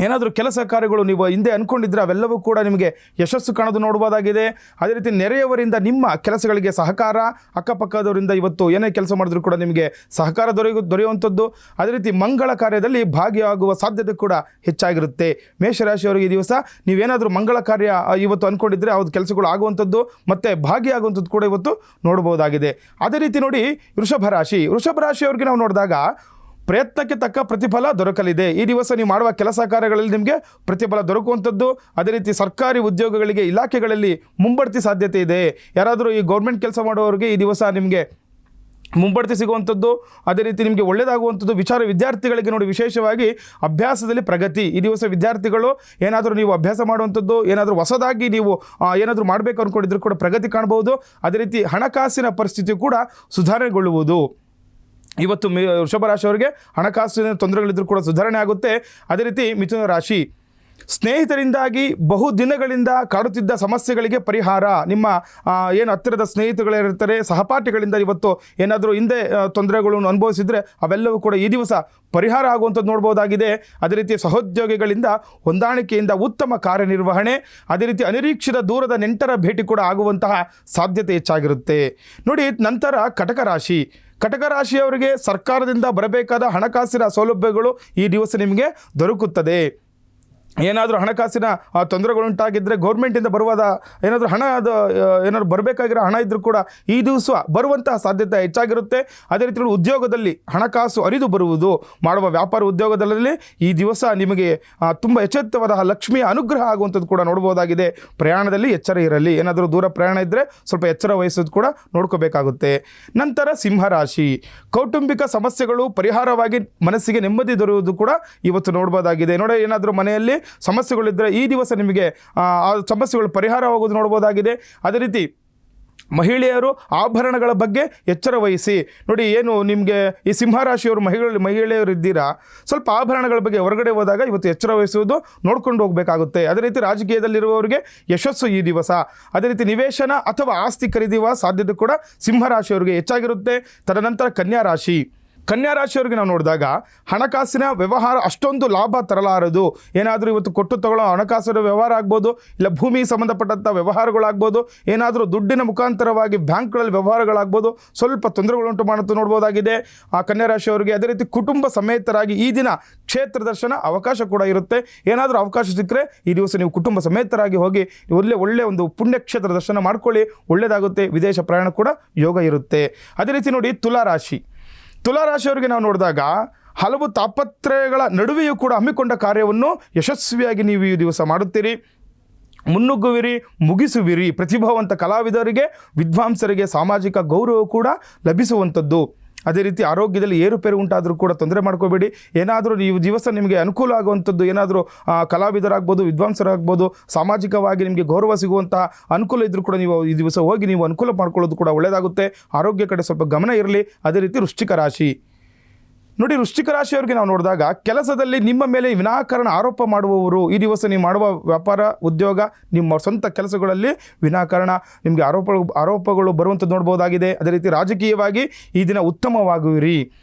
ಏನಾದರೂ ಕೆಲಸ ಕಾರ್ಯಗಳು ನೀವು ಹಿಂದೆ ಅಂದ್ಕೊಂಡಿದ್ರೆ ಅವೆಲ್ಲವೂ ಕೂಡ ನಿಮಗೆ ಯಶಸ್ಸು ಕಾಣೋದು ನೋಡ್ಬೋದಾಗಿದೆ. ಅದೇ ರೀತಿ ನೆರೆಯವರಿಂದ ನಿಮ್ಮ ಕೆಲಸಗಳಿಗೆ ಸಹಕಾರ, ಅಕ್ಕಪಕ್ಕದವರಿಂದ ಇವತ್ತು ಏನೇ ಕೆಲಸ ಮಾಡಿದ್ರೂ ಕೂಡ ನಿಮಗೆ ಸಹಕಾರ ದೊರೆಯುವಂಥದ್ದು. ಅದೇ ರೀತಿ ಮಂಗಳ ಕಾರ್ಯದಲ್ಲಿ ಭಾಗಿಯಾಗುವ ಸಾಧ್ಯತೆ ಕೂಡ ಹೆಚ್ಚಾಗಿರುತ್ತೆ. ಮೇಷರಾಶಿಯವರಿಗೆ ಈ ದಿವಸ ನೀವೇನಾದರೂ ಮಂಗಳ ಕಾರ್ಯ ಇವತ್ತು ಅಂದ್ಕೊಂಡಿದ್ರೆ ಅವ್ರ ಕೆಲಸಗಳು ಆಗುವಂಥದ್ದು ಮತ್ತು ಭಾಗಿಯಾಗುವಂಥದ್ದು ಕೂಡ ಇವತ್ತು ನೋಡ್ಬೋದಾಗಿದೆ. ಅದೇ ರೀತಿ ನೋಡಿ, ವೃಷಭ ರಾಶಿಯವರಿಗೆ ನಾವು ನೋಡಿದಾಗ ಪ್ರಯತ್ನಕ್ಕೆ ತಕ್ಕ ಪ್ರತಿಫಲ ದೊರಕಲಿದೆ. ಈ ದಿವಸ ನೀವು ಮಾಡುವ ಕೆಲಸ ಕಾರ್ಯಗಳಲ್ಲಿ ನಿಮಗೆ ಪ್ರತಿಫಲ ದೊರಕುವಂಥದ್ದು. ಅದೇ ರೀತಿ ಸರ್ಕಾರಿ ಉದ್ಯೋಗಗಳಿಗೆ, ಇಲಾಖೆಗಳಲ್ಲಿ ಮುಂಬಡ್ತಿ ಸಾಧ್ಯತೆ ಇದೆ. ಯಾರಾದರೂ ಈ ಗೌರ್ಮೆಂಟ್ ಕೆಲಸ ಮಾಡುವವರಿಗೆ ಈ ದಿವಸ ನಿಮಗೆ ಮುಂಬಡ್ತಿ ಸಿಗುವಂಥದ್ದು, ಅದೇ ರೀತಿ ನಿಮಗೆ ಒಳ್ಳೆಯದಾಗುವಂಥದ್ದು. ವಿದ್ಯಾರ್ಥಿಗಳಿಗೆ ನೋಡಿ, ವಿಶೇಷವಾಗಿ ಅಭ್ಯಾಸದಲ್ಲಿ ಪ್ರಗತಿ. ಈ ದಿವಸ ವಿದ್ಯಾರ್ಥಿಗಳು ಏನಾದರೂ ನೀವು ಅಭ್ಯಾಸ ಮಾಡುವಂಥದ್ದು, ಏನಾದರೂ ಹೊಸದಾಗಿ ನೀವು ಏನಾದರೂ ಮಾಡಬೇಕು ಅಂದ್ಕೊಂಡಿದ್ರು ಕೂಡ ಪ್ರಗತಿ ಕಾಣ್ಬೋದು. ಅದೇ ರೀತಿ ಹಣಕಾಸಿನ ಪರಿಸ್ಥಿತಿ ಕೂಡ ಸುಧಾರಣೆಗೊಳ್ಳುವುದು. ಇವತ್ತು ವೃಷಭ ರಾಶಿಯವರಿಗೆ ಹಣಕಾಸಿನ ತೊಂದರೆಗಳಿದ್ರೂ ಕೂಡ ಸುಧಾರಣೆ ಆಗುತ್ತೆ. ಅದೇ ರೀತಿ ಮಿಥುನ ರಾಶಿ, ಸ್ನೇಹಿತರಿಂದಾಗಿ ಬಹು ದಿನಗಳಿಂದ ಕಾಡುತ್ತಿದ್ದ ಸಮಸ್ಯೆಗಳಿಗೆ ಪರಿಹಾರ. ನಿಮ್ಮ ಏನು ಹತ್ತಿರದ ಸ್ನೇಹಿತಗಳಿರ್ತಾರೆ, ಸಹಪಾಠಿಗಳಿಂದ ಇವತ್ತು ಏನಾದರೂ ಹಿಂದೆ ತೊಂದರೆಗಳನ್ನು ಅನುಭವಿಸಿದರೆ ಅವೆಲ್ಲವೂ ಕೂಡ ಈ ದಿವಸ ಪರಿಹಾರ ಆಗುವಂಥದ್ದು ನೋಡ್ಬೋದಾಗಿದೆ. ಅದೇ ರೀತಿ ಸಹೋದ್ಯೋಗಿಗಳಿಂದ ಹೊಂದಾಣಿಕೆಯಿಂದ ಉತ್ತಮ ಕಾರ್ಯನಿರ್ವಹಣೆ, ಅದೇ ರೀತಿ ಅನಿರೀಕ್ಷಿತ ದೂರದ ನೆಂಟರ ಭೇಟಿ ಕೂಡ ಆಗುವಂತಹ ಸಾಧ್ಯತೆ ಹೆಚ್ಚಾಗಿರುತ್ತೆ. ನೋಡಿ, ನಂತರ ಕಟಕ ರಾಶಿಯವರಿಗೆ ಸರ್ಕಾರದಿಂದ ಬರಬೇಕಾದ ಹಣಕಾಸಿನ ಸೌಲಭ್ಯಗಳು ಈ ದಿವಸ ನಿಮಗೆ ದೊರಕುತ್ತದೆ. ಏನಾದರೂ ಹಣಕಾಸಿನ ತೊಂದರೆಗಳುಂಟಾಗಿದ್ದರೆ ಗೌರ್ಮೆಂಟಿಂದ ಬರುವಾದ ಏನಾದರೂ ಏನಾದರೂ ಬರಬೇಕಾಗಿರೋ ಹಣ ಇದ್ದರೂ ಕೂಡ ಈ ದಿವಸ ಬರುವಂತಹ ಸಾಧ್ಯತೆ ಹೆಚ್ಚಾಗಿರುತ್ತೆ. ಅದೇ ರೀತಿ ಉದ್ಯೋಗದಲ್ಲಿ ಹಣಕಾಸು ಹರಿದು ಬರುವುದು, ಮಾಡುವ ವ್ಯಾಪಾರ ಉದ್ಯೋಗದಲ್ಲಿ ಈ ದಿವಸ ನಿಮಗೆ ತುಂಬ ಎಚ್ಚೆತ್ತವಾದ ಲಕ್ಷ್ಮಿಯ ಅನುಗ್ರಹ ಆಗುವಂಥದ್ದು ಕೂಡ ನೋಡ್ಬೋದಾಗಿದೆ. ಪ್ರಯಾಣದಲ್ಲಿ ಎಚ್ಚರ ಇರಲಿ. ಏನಾದರೂ ದೂರ ಪ್ರಯಾಣ ಇದ್ದರೆ ಸ್ವಲ್ಪ ಎಚ್ಚರ ವಹಿಸೋದು ಕೂಡ ನೋಡ್ಕೋಬೇಕಾಗುತ್ತೆ. ನಂತರ ಸಿಂಹರಾಶಿ, ಕೌಟುಂಬಿಕ ಸಮಸ್ಯೆಗಳು ಪರಿಹಾರವಾಗಿ ಮನಸ್ಸಿಗೆ ನೆಮ್ಮದಿ ದೊರೆಯುವುದು ಕೂಡ ಇವತ್ತು ನೋಡ್ಬೋದಾಗಿದೆ. ನೋಡಿ, ಏನಾದರೂ ಮನೆಯಲ್ಲಿ ಸಮಸ್ಯೆಗಳಿದ್ದರೆ ಈ ದಿವಸ ನಿಮಗೆ ಆ ಸಮಸ್ಯೆಗಳು ಪರಿಹಾರವಾಗುವುದು ನೋಡ್ಬೋದಾಗಿದೆ. ಅದೇ ರೀತಿ ಮಹಿಳೆಯರು ಆಭರಣಗಳ ಬಗ್ಗೆ ಎಚ್ಚರ ವಹಿಸಿ. ನೋಡಿ, ಏನು ನಿಮಗೆ ಈ ಸಿಂಹರಾಶಿಯವರು ಮಹಿಳೆಯರು ಇದ್ದೀರಾ, ಸ್ವಲ್ಪ ಆಭರಣಗಳ ಬಗ್ಗೆ ಹೊರಗಡೆ ಹೋದಾಗ ಇವತ್ತು ಎಚ್ಚರ ವಹಿಸುವುದು ನೋಡ್ಕೊಂಡು ಹೋಗಬೇಕಾಗುತ್ತೆ. ಅದೇ ರೀತಿ ರಾಜಕೀಯದಲ್ಲಿರುವವರಿಗೆ ಯಶಸ್ಸು ಈ ದಿವಸ. ಅದೇ ರೀತಿ ನಿವೇಶನ ಅಥವಾ ಆಸ್ತಿ ಖರೀದಿಸುವ ಸಾಧ್ಯತೆ ಕೂಡ ಸಿಂಹರಾಶಿಯವರಿಗೆ ಹೆಚ್ಚಾಗಿರುತ್ತೆ. ತದನಂತರ ಕನ್ಯಾ ರಾಶಿಯವರಿಗೆ ನಾವು ನೋಡಿದಾಗ ಹಣಕಾಸಿನ ವ್ಯವಹಾರ ಅಷ್ಟೊಂದು ಲಾಭ ತರಲಾರದು. ಏನಾದರೂ ಇವತ್ತು ಕೊಟ್ಟು ತಗೊಳ್ಳೋ ಹಣಕಾಸಿನ ವ್ಯವಹಾರ ಆಗ್ಬೋದು, ಇಲ್ಲ ಭೂಮಿ ಸಂಬಂಧಪಟ್ಟಂಥ ವ್ಯವಹಾರಗಳಾಗ್ಬೋದು, ಏನಾದರೂ ದುಡ್ಡಿನ ಮುಖಾಂತರವಾಗಿ ಬ್ಯಾಂಕ್ಗಳಲ್ಲಿ ವ್ಯವಹಾರಗಳಾಗ್ಬೋದು, ಸ್ವಲ್ಪ ತೊಂದರೆಗಳುಂಟು ಮಾಡುತ್ತೆ ನೋಡ್ಬೋದಾಗಿದೆ ಆ ಕನ್ಯಾ ರಾಶಿಯವರಿಗೆ. ಅದೇ ರೀತಿ ಕುಟುಂಬ ಸಮೇತರಾಗಿ ಈ ದಿನ ಕ್ಷೇತ್ರ ದರ್ಶನ ಅವಕಾಶ ಕೂಡ ಇರುತ್ತೆ. ಏನಾದರೂ ಅವಕಾಶ ಸಿಕ್ಕರೆ ಈ ದಿವಸ ನೀವು ಕುಟುಂಬ ಸಮೇತರಾಗಿ ಹೋಗಿ ಒಳ್ಳೆ ಒಂದು ಪುಣ್ಯಕ್ಷೇತ್ರ ದರ್ಶನ ಮಾಡ್ಕೊಳ್ಳಿ, ಒಳ್ಳೆಯದಾಗುತ್ತೆ. ವಿದೇಶ ಪ್ರಯಾಣ ಕೂಡ ಯೋಗ ಇರುತ್ತೆ. ಅದೇ ರೀತಿ ನೋಡಿ, ತುಲಾರಾಶಿಯವರಿಗೆ ನಾವು ನೋಡಿದಾಗ ಹಲವು ತಾಪತ್ರಯಗಳ ನಡುವೆಯೂ ಕೂಡ ಹಮ್ಮಿಕೊಂಡ ಕಾರ್ಯವನ್ನು ಯಶಸ್ವಿಯಾಗಿ ನೀವು ಈ ದಿವಸ ಮಾಡುತ್ತೀರಿ. ಮುನ್ನುಗ್ಗುವಿರಿ, ಮುಗಿಸುವಿರಿ. ಪ್ರತಿಭಾವಂತ ಕಲಾವಿದರಿಗೆ, ವಿದ್ವಾಂಸರಿಗೆ ಸಾಮಾಜಿಕ ಗೌರವ ಕೂಡ ಲಭಿಸುವಂಥದ್ದು. ಅದೇ ರೀತಿ ಆರೋಗ್ಯದಲ್ಲಿ ಏರುಪೇರು ಉಂಟಾದರೂ ಕೂಡ ತೊಂದರೆ ಮಾಡ್ಕೋಬೇಡಿ. ಏನಾದರೂ ನೀವು ದಿವಸ ನಿಮಗೆ ಅನುಕೂಲ ಆಗುವಂಥದ್ದು, ಏನಾದರೂ ಕಲಾವಿದರಾಗ್ಬೋದು, ವಿದ್ವಾಂಸರಾಗ್ಬೋದು, ಸಾಮಾಜಿಕವಾಗಿ ನಿಮಗೆ ಗೌರವ ಸಿಗುವಂತಹ ಅನುಕೂಲ ಇದ್ದರೂ ಕೂಡ ನೀವು ಈ ದಿವಸ ಹೋಗಿ ನೀವು ಅನುಕೂಲ ಮಾಡ್ಕೊಳ್ಳೋದು ಕೂಡ ಒಳ್ಳೆಯದಾಗುತ್ತೆ. ಆರೋಗ್ಯ ಕಡೆ ಸ್ವಲ್ಪ ಗಮನ ಇರಲಿ. ಅದೇ ರೀತಿ ವೃಶ್ಚಿಕ ರಾಶಿಯವರಿಗೆ ನಾವು ನೋಡಿದಾಗ ಕೆಲಸದಲ್ಲಿ ನಿಮ್ಮ ಮೇಲೆ ವಿನಾಕಾರಣ ಆರೋಪ ಮಾಡುವವರು ಈ ದಿವಸ ನೀವು ಮಾಡುವ ವ್ಯಾಪಾರ ಉದ್ಯೋಗ, ನಿಮ್ಮ ಸ್ವಂತ ಕೆಲಸಗಳಲ್ಲಿ ವಿನಾಕಾರಣ ನಿಮಗೆ ಆರೋಪಗಳು ಬರುವಂಥದ್ದು ನೋಡ್ಬೋದಾಗಿದೆ. ಅದೇ ರೀತಿ ರಾಜಕೀಯವಾಗಿ ಈ ದಿನ ಉತ್ತಮವಾಗುವಿರಿ.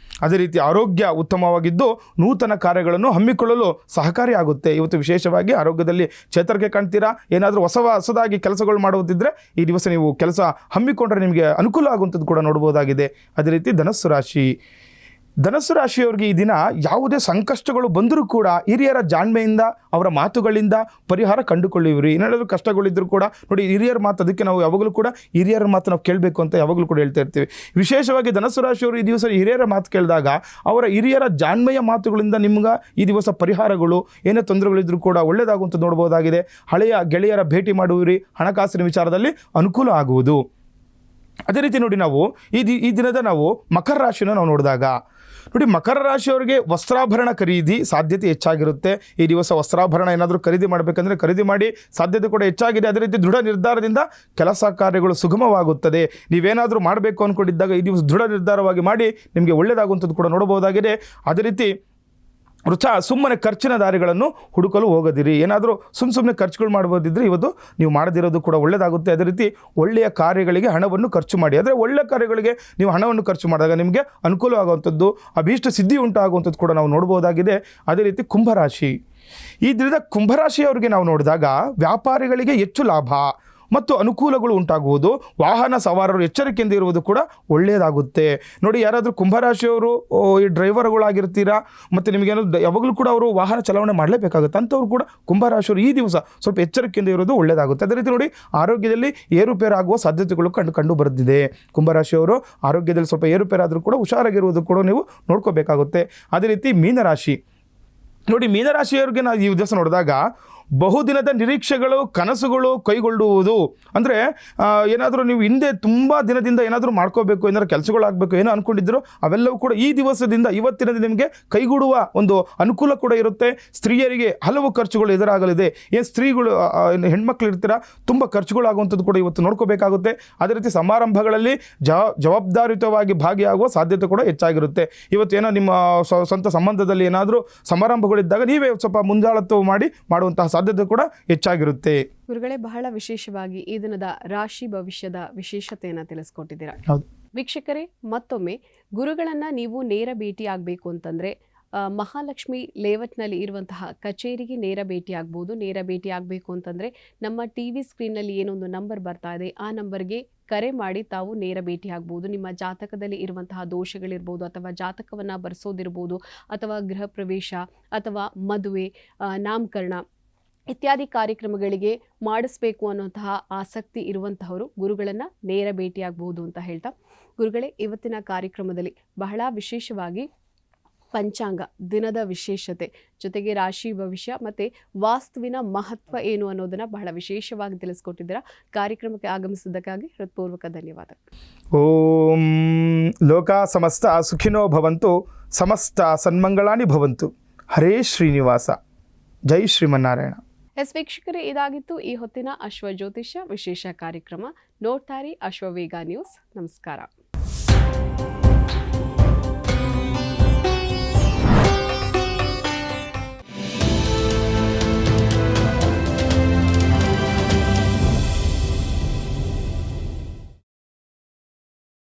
ಅದೇ ರೀತಿ ಆರೋಗ್ಯ ಉತ್ತಮವಾಗಿದ್ದು ನೂತನ ಕಾರ್ಯಗಳನ್ನು ಹಮ್ಮಿಕೊಳ್ಳಲು ಸಹಕಾರಿಯಾಗುತ್ತೆ. ಇವತ್ತು ವಿಶೇಷವಾಗಿ ಆರೋಗ್ಯದಲ್ಲಿ ಚೇತರಿಕೆ ಕಾಣ್ತೀರಾ. ಏನಾದರೂ ಹೊಸದಾಗಿ ಕೆಲಸಗಳು ಮಾಡುವುದಿದ್ದರೆ ಈ ದಿವಸ ನೀವು ಕೆಲಸ ಹಮ್ಮಿಕೊಂಡ್ರೆ ನಿಮಗೆ ಅನುಕೂಲ ಆಗುವಂಥದ್ದು ಕೂಡ ನೋಡ್ಬೋದಾಗಿದೆ. ಅದೇ ರೀತಿ ಧನಸ್ಸು ರಾಶಿ, ಧನಸ್ಸು ರಾಶಿಯವರಿಗೆ ಈ ದಿನ ಯಾವುದೇ ಸಂಕಷ್ಟಗಳು ಬಂದರೂ ಕೂಡ ಹಿರಿಯರ ಜಾಣ್ಮೆಯಿಂದ ಅವರ ಮಾತುಗಳಿಂದ ಪರಿಹಾರ ಕಂಡುಕೊಳ್ಳಿವ್ರಿ. ಏನಾದರೂ ಕಷ್ಟಗಳಿದ್ದರೂ ಕೂಡ ನೋಡಿ ಹಿರಿಯರ ಮಾತು, ಅದಕ್ಕೆ ನಾವು ಯಾವಾಗಲೂ ಕೂಡ ಹಿರಿಯರ ಮಾತು ನಾವು ಕೇಳಬೇಕು ಅಂತ ಯಾವಾಗಲೂ ಕೂಡ ಹೇಳ್ತಾ ಇರ್ತೀವಿ. ವಿಶೇಷವಾಗಿ ಧನಸ್ಸು ರಾಶಿಯವರು ಈ ದಿವಸ ಹಿರಿಯರ ಮಾತು ಕೇಳಿದಾಗ ಅವರ ಹಿರಿಯರ ಜಾಣ್ಮೆಯ ಮಾತುಗಳಿಂದ ನಿಮ್ಗೆ ಈ ದಿವಸ ಪರಿಹಾರಗಳು, ಏನೇ ತೊಂದರೆಗಳಿದ್ರೂ ಕೂಡ ಒಳ್ಳೆಯದಾಗುವಂತ ನೋಡ್ಬೋದಾಗಿದೆ. ಹಳೆಯ ಗೆಳೆಯರ ಭೇಟಿ ಮಾಡುವಿರಿ, ಹಣಕಾಸಿನ ವಿಚಾರದಲ್ಲಿ ಅನುಕೂಲ ಆಗುವುದು. ಅದೇ ರೀತಿ ನೋಡಿ ನಾವು ಈ ದಿನದ ನಾವು ಮಕರ ರಾಶಿನ ನಾವು ನೋಡಿದಾಗ ನೋಡಿ ಮಕರ ರಾಶಿಯವರಿಗೆ ವಸ್ತ್ರಾಭರಣ ಖರೀದಿ ಸಾಧ್ಯತೆ ಹೆಚ್ಚಾಗಿರುತ್ತೆ. ಈ ದಿವಸ ವಸ್ತ್ರಾಭರಣ ಏನಾದರೂ ಖರೀದಿ ಮಾಡಬೇಕಂದ್ರೆ ಖರೀದಿ ಮಾಡಿ ಸಾಧ್ಯತೆ ಕೂಡ ಹೆಚ್ಚಾಗಿದೆ. ಅದೇ ರೀತಿ ದೃಢ ನಿರ್ಧಾರದಿಂದ ಕೆಲಸ ಕಾರ್ಯಗಳು ಸುಗಮವಾಗುತ್ತದೆ. ನೀವೇನಾದರೂ ಮಾಡಬೇಕು ಅಂದ್ಕೊಂಡಿದ್ದಾಗ ಈ ದಿವಸ ದೃಢ ನಿರ್ಧಾರವಾಗಿ ಮಾಡಿ ನಿಮಗೆ ಒಳ್ಳೆಯದಾಗುವಂಥದ್ದು ಕೂಡ ನೋಡಬಹುದಾಗಿದೆ. ಅದೇ ರೀತಿ ಸುಮ್ಮನೆ ಖರ್ಚಿನ ದಾರಿಗಳನ್ನು ಹುಡುಕಲು ಹೋಗೋದಿರಿ. ಏನಾದರೂ ಸುಮ್ಮನೆ ಖರ್ಚುಗಳು ಮಾಡ್ಬೋದಿದ್ರೆ ಇವತ್ತು ನೀವು ಮಾಡದಿರೋದು ಕೂಡ ಒಳ್ಳೆಯದಾಗುತ್ತೆ. ಅದೇ ರೀತಿ ಒಳ್ಳೆಯ ಕಾರ್ಯಗಳಿಗೆ ಹಣವನ್ನು ಖರ್ಚು ಮಾಡಿ. ಆದರೆ ಒಳ್ಳೆಯ ಕಾರ್ಯಗಳಿಗೆ ನೀವು ಹಣವನ್ನು ಖರ್ಚು ಮಾಡಿದಾಗ ನಿಮಗೆ ಅನುಕೂಲವಾಗುವಂಥದ್ದು, ಅಭೀಷ್ಟ ಸಿದ್ಧಿ ಉಂಟಾಗುವಂಥದ್ದು ಕೂಡ ನಾವು ನೋಡ್ಬೋದಾಗಿದೆ. ಅದೇ ರೀತಿ ಕುಂಭರಾಶಿ, ಈ ದಿನದ ಕುಂಭರಾಶಿಯವರಿಗೆ ನಾವು ನೋಡಿದಾಗ ವ್ಯಾಪಾರಿಗಳಿಗೆ ಹೆಚ್ಚು ಲಾಭ ಮತ್ತು ಅನುಕೂಲಗಳು ಉಂಟಾಗುವುದು. ವಾಹನ ಸವಾರರು ಎಚ್ಚರಿಕೆಯಿಂದ ಇರುವುದು ಕೂಡ ಒಳ್ಳೆಯದಾಗುತ್ತೆ. ನೋಡಿ ಯಾರಾದರೂ ಕುಂಭರಾಶಿಯವರು ಈ ಡ್ರೈವರ್ಗಳಾಗಿರ್ತೀರಾ ಮತ್ತು ನಿಮಗೇನೋ ಯಾವಾಗಲೂ ಕೂಡ ಅವರು ವಾಹನ ಚಲಾವಣೆ ಮಾಡಲೇಬೇಕಾಗುತ್ತೆ. ಅಂಥವ್ರು ಕೂಡ ಕುಂಭರಾಶಿಯವರು ಈ ದಿವಸ ಸ್ವಲ್ಪ ಎಚ್ಚರಿಕೆಯಿಂದ ಇರೋದು ಒಳ್ಳೆಯದಾಗುತ್ತೆ. ಅದೇ ರೀತಿ ನೋಡಿ ಆರೋಗ್ಯದಲ್ಲಿ ಏರುಪೇರಾಗುವ ಸಾಧ್ಯತೆಗಳು ಕಂಡು ಬರೆದಿದೆ. ಕುಂಭರಾಶಿಯವರು ಆರೋಗ್ಯದಲ್ಲಿ ಸ್ವಲ್ಪ ಏರುಪೇರಾದರೂ ಕೂಡ ಹುಷಾರಾಗಿರುವುದು ಕೂಡ ನೀವು ನೋಡ್ಕೋಬೇಕಾಗುತ್ತೆ. ಅದೇ ರೀತಿ ಮೀನರಾಶಿ, ನೋಡಿ ಮೀನರಾಶಿಯವರಿಗೆ ನಾವು ಈ ದಿವಸ ನೋಡಿದಾಗ ಬಹುದಿನದ ನಿರೀಕ್ಷೆಗಳು, ಕನಸುಗಳು ಕೈಗೊಳ್ಳುವುದು. ಅಂದರೆ ಏನಾದರೂ ನೀವು ಹಿಂದೆ ತುಂಬ ದಿನದಿಂದ ಏನಾದರೂ ಮಾಡ್ಕೋಬೇಕು, ಏನಾದರೂ ಕೆಲಸಗಳಾಗಬೇಕು ಏನೋ ಅಂದ್ಕೊಂಡಿದ್ರು ಅವೆಲ್ಲವೂ ಕೂಡ ಈ ದಿವಸದಿಂದ ಇವತ್ತಿನದಿಂದ ನಿಮಗೆ ಕೈಗೂಡುವ ಒಂದು ಅನುಕೂಲ ಕೂಡ ಇರುತ್ತೆ. ಸ್ತ್ರೀಯರಿಗೆ ಹಲವು ಖರ್ಚುಗಳು ಎದುರಾಗಲಿದೆ. ಏನು ಸ್ತ್ರೀಗಳು ಹೆಣ್ಮಕ್ಳು ಇರ್ತೀರಾ, ತುಂಬ ಖರ್ಚುಗಳಾಗುವಂಥದ್ದು ಕೂಡ ಇವತ್ತು ನೋಡ್ಕೋಬೇಕಾಗುತ್ತೆ. ಅದೇ ರೀತಿ ಸಮಾರಂಭಗಳಲ್ಲಿ ಜವಾಬ್ದಾರಿಯುತವಾಗಿ ಭಾಗಿಯಾಗುವ ಸಾಧ್ಯತೆ ಕೂಡ ಹೆಚ್ಚಾಗಿರುತ್ತೆ. ಇವತ್ತು ಏನೋ ನಿಮ್ಮ ಸ್ವಂತ ಸಂಬಂಧದಲ್ಲಿ ಏನಾದರೂ ಸಮಾರಂಭಗಳಿದ್ದಾಗ ನೀವೇ ಸ್ವಲ್ಪ ಮುಂಜಾಗ್ರತೆ ಮಾಡುವಂತಹ ಸಾಧ್ಯತೆ ಕೂಡ ಹೆಚ್ಚಾಗಿರುತ್ತೆ. ಗುರುಗಳೇ, ಬಹಳ ವಿಶೇಷವಾಗಿ ಈ ದಿನದ ರಾಶಿ ಭವಿಷ್ಯದ ವಿಶೇಷತೆಯನ್ನು ತಿಳಿಸ್ಕೊಟ್ಟಿದ್ದೀರಾ. ವೀಕ್ಷಕರೇ, ಮತ್ತೊಮ್ಮೆ ಗುರುಗಳನ್ನ ನೀವು ನೇರ ಭೇಟಿ ಆಗಬೇಕು ಅಂತಂದ್ರೆ ಮಹಾಲಕ್ಷ್ಮಿ ಲೇಔಟ್ನಲ್ಲಿ ಇರುವಂತಹ ಕಚೇರಿಗೆ ನೇರ ಭೇಟಿ ಆಗ್ಬೋದು. ನೇರ ಭೇಟಿ ಆಗಬೇಕು ಅಂತಂದರೆ ನಮ್ಮ TV ಸ್ಕ್ರೀನ್ನಲ್ಲಿ ಏನೊಂದು ನಂಬರ್ ಬರ್ತಾ ಇದೆ, ಆ ನಂಬರ್ಗೆ ಕರೆ ಮಾಡಿ ತಾವು ನೇರ ಭೇಟಿ ಆಗ್ಬೋದು. ನಿಮ್ಮ ಜಾತಕದಲ್ಲಿ ಇರುವಂತಹ ದೋಷಗಳಿರ್ಬೋದು, ಅಥವಾ ಜಾತಕವನ್ನು ಬರೆಸೋದಿರ್ಬೋದು, ಅಥವಾ ಗೃಹ ಪ್ರವೇಶ ಅಥವಾ ಮದುವೆ, ನಾಮಕರಣ ಇತ್ಯಾದಿ ಕಾರ್ಯಕ್ರಮಗಳಿಗೆ ಮಾಡಿಸ್ಬೇಕು ಅನ್ನುವಂತಹ ಆಸಕ್ತಿ ಇರುವಂತಹವರು ಗುರುಗಳನ್ನು ನೇರ ಭೇಟಿಯಾಗಬಹುದು ಅಂತ ಹೇಳ್ತಾ, ಗುರುಗಳೇ ಇವತ್ತಿನ ಕಾರ್ಯಕ್ರಮದಲ್ಲಿ ಬಹಳ ವಿಶೇಷವಾಗಿ ಪಂಚಾಂಗ, ದಿನದ ವಿಶೇಷತೆ ಜೊತೆಗೆ ರಾಶಿ ಭವಿಷ್ಯ ಮತ್ತು ವಾಸ್ತುವಿನ ಮಹತ್ವ ಏನು ಅನ್ನೋದನ್ನು ಬಹಳ ವಿಶೇಷವಾಗಿ ತಿಳಿಸ್ಕೊಟ್ಟಿದ್ದೀರಾ. ಕಾರ್ಯಕ್ರಮಕ್ಕೆ ಆಗಮಿಸಿದ್ದಕ್ಕಾಗಿ ಹೃತ್ಪೂರ್ವಕ ಧನ್ಯವಾದ. ಓಂ ಲೋಕ ಸಮಸ್ತ ಸುಖಿನೋ ಭವಂತು, ಸಮಸ್ತ ಸನ್ಮಂಗಳಾನಿ ಭವಂತು. ಹರೇ ಶ್ರೀನಿವಾಸ. ಜೈ ಶ್ರೀಮನ್ನಾರಾಯಣ. ವೀಕ್ಷಕರೇ, ಇದಾಗಿತ್ತು ಈ ಹೊತ್ತಿನ ಅಶ್ವ ಜ್ಯೋತಿಷ್ಯ ವಿಶೇಷ ಕಾರ್ಯಕ್ರಮ. ನೋಡ್ತಾರಿ ಅಶ್ವವೇಗ ನ್ಯೂಸ್. ನಮಸ್ಕಾರ.